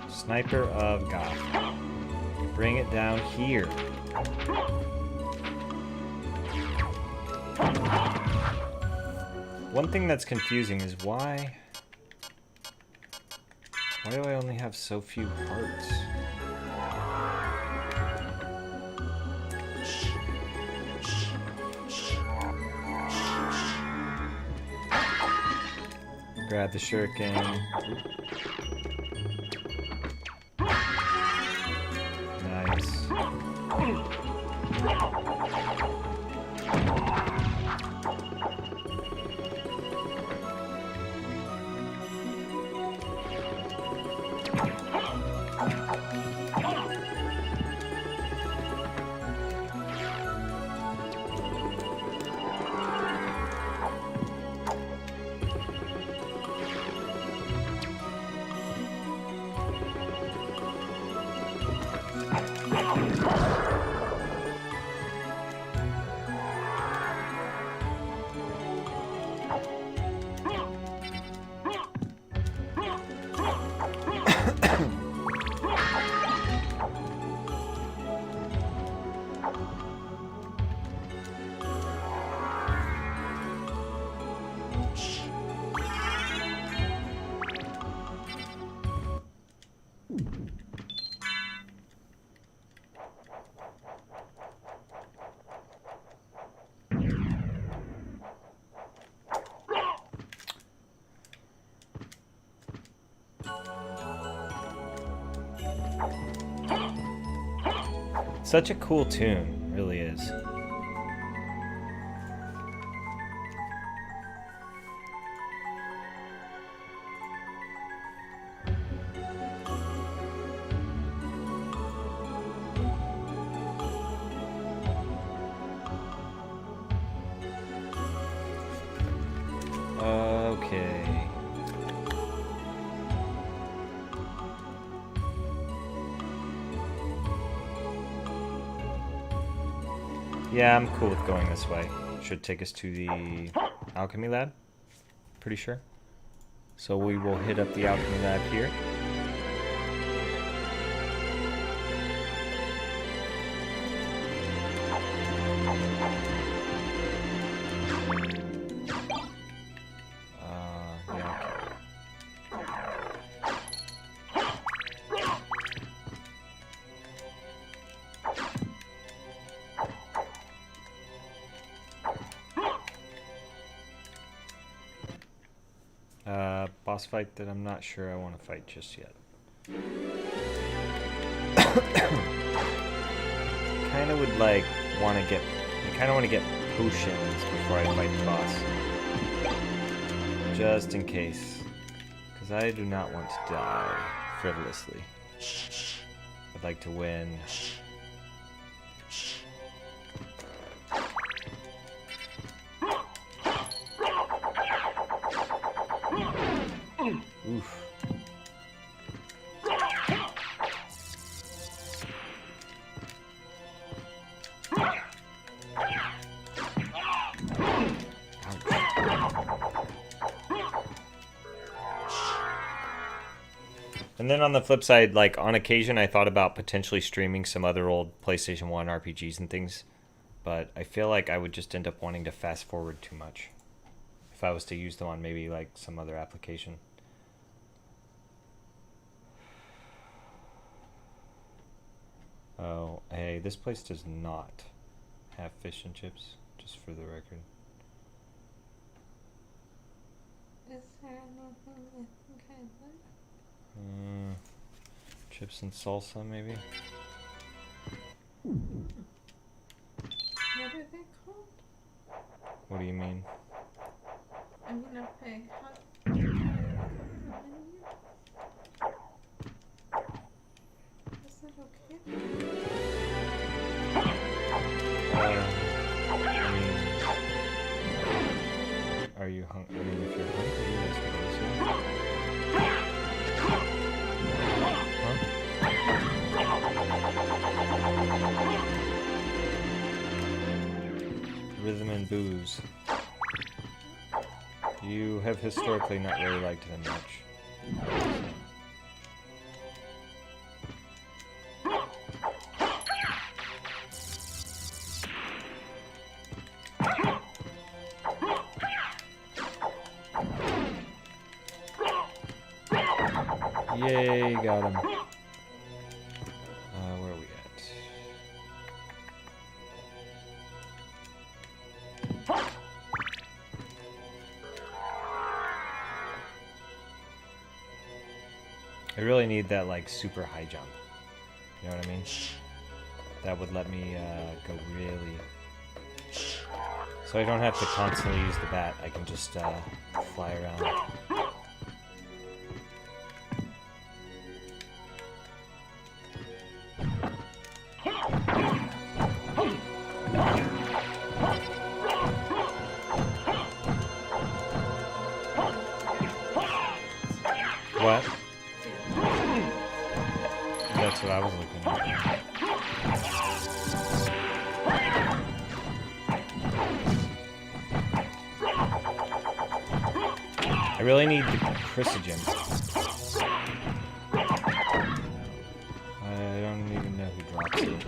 Sniper of Goth. Bring it down here. One thing that's confusing is why do I only have so few hearts? Grab the shuriken. Nice. Such a cool tune, really is. Okay. Yeah, I'm cool with going this way. Should take us to the alchemy lab. Pretty sure. So we will hit up the alchemy lab here. Boss fight that I'm not sure I want to fight just yet. Kind of would like want to get. I kind of want to get potions before I fight the boss, just in case, because I do not want to die frivolously. I'd like to win. Oof. And then on the flip side, like on occasion, I thought about potentially streaming some other old PlayStation 1 RPGs and things, but I feel like I would just end up wanting to fast forward too much if I was to use them on maybe like some other application. Oh, hey, this place does not have fish and chips, just for the record. Is there anything you think I'd like? Chips and salsa, maybe? What are they called? What do you mean? I mean, okay, how... Is it okay? I mean, are you hungry? I mean, if you're hungry, I suppose, yeah. Huh? Rhythm and booze. You have historically not really liked them much. Yay, got him. Where are we at? I really need that like super high jump. You know what I mean? That would let me go really... So I don't have to constantly use the bat. I can just fly around. What? That's what I was looking at. I really need the Chrysogen. I don't even know who drops it.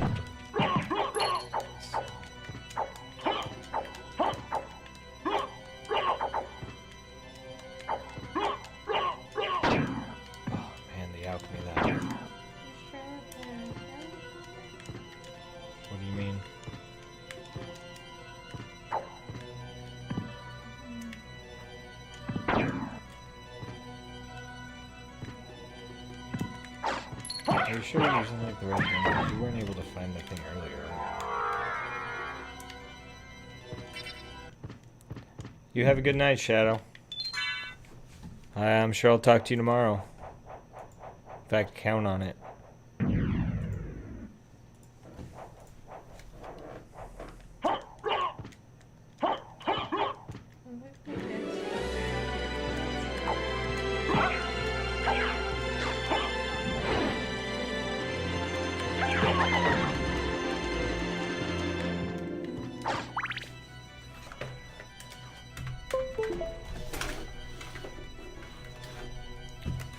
What do you mean? Are you sure you're using like the right thing? Because you weren't able to find the thing earlier. You have a good night, Shadow. I'm sure I'll talk to you tomorrow. In fact, count on it.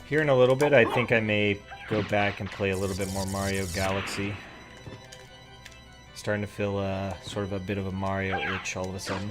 Here in a little bit, I think I may go back and play a little bit more Mario Galaxy. Starting to feel sort of a bit of a Mario itch all of a sudden.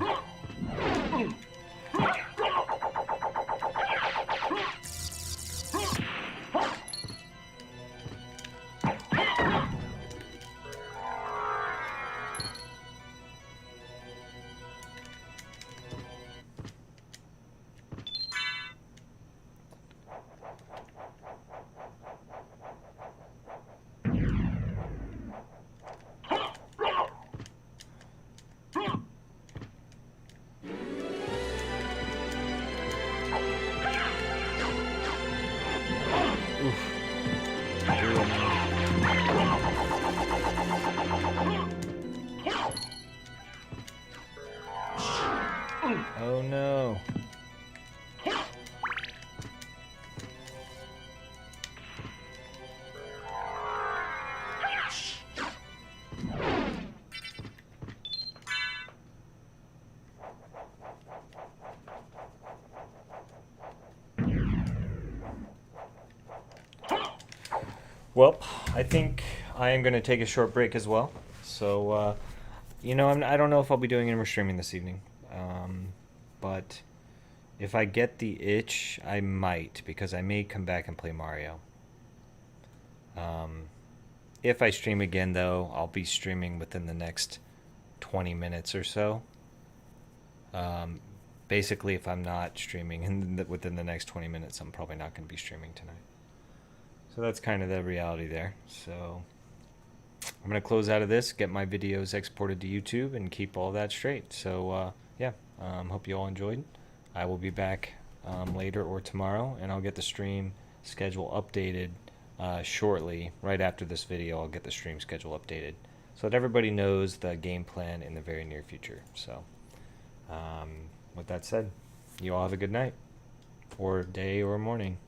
Oh no. Well, I think I am going to take a short break as well. So, you know, I don't know if I'll be doing any more streaming this evening. But if I get the itch, I might, because I may come back and play Mario. If I stream again, though, I'll be streaming within the next 20 minutes or so. Basically, if I'm not streaming within the next 20 minutes, I'm probably not going to be streaming tonight. So that's kind of the reality there. So I'm going to close out of this, get my videos exported to YouTube, and keep all that straight. So, yeah, hope you all enjoyed. I will be back later or tomorrow, and I'll get the stream schedule updated shortly. Right after this video, I'll get the stream schedule updated so that everybody knows the game plan in the very near future. So, with that said, you all have a good night, or day, or morning.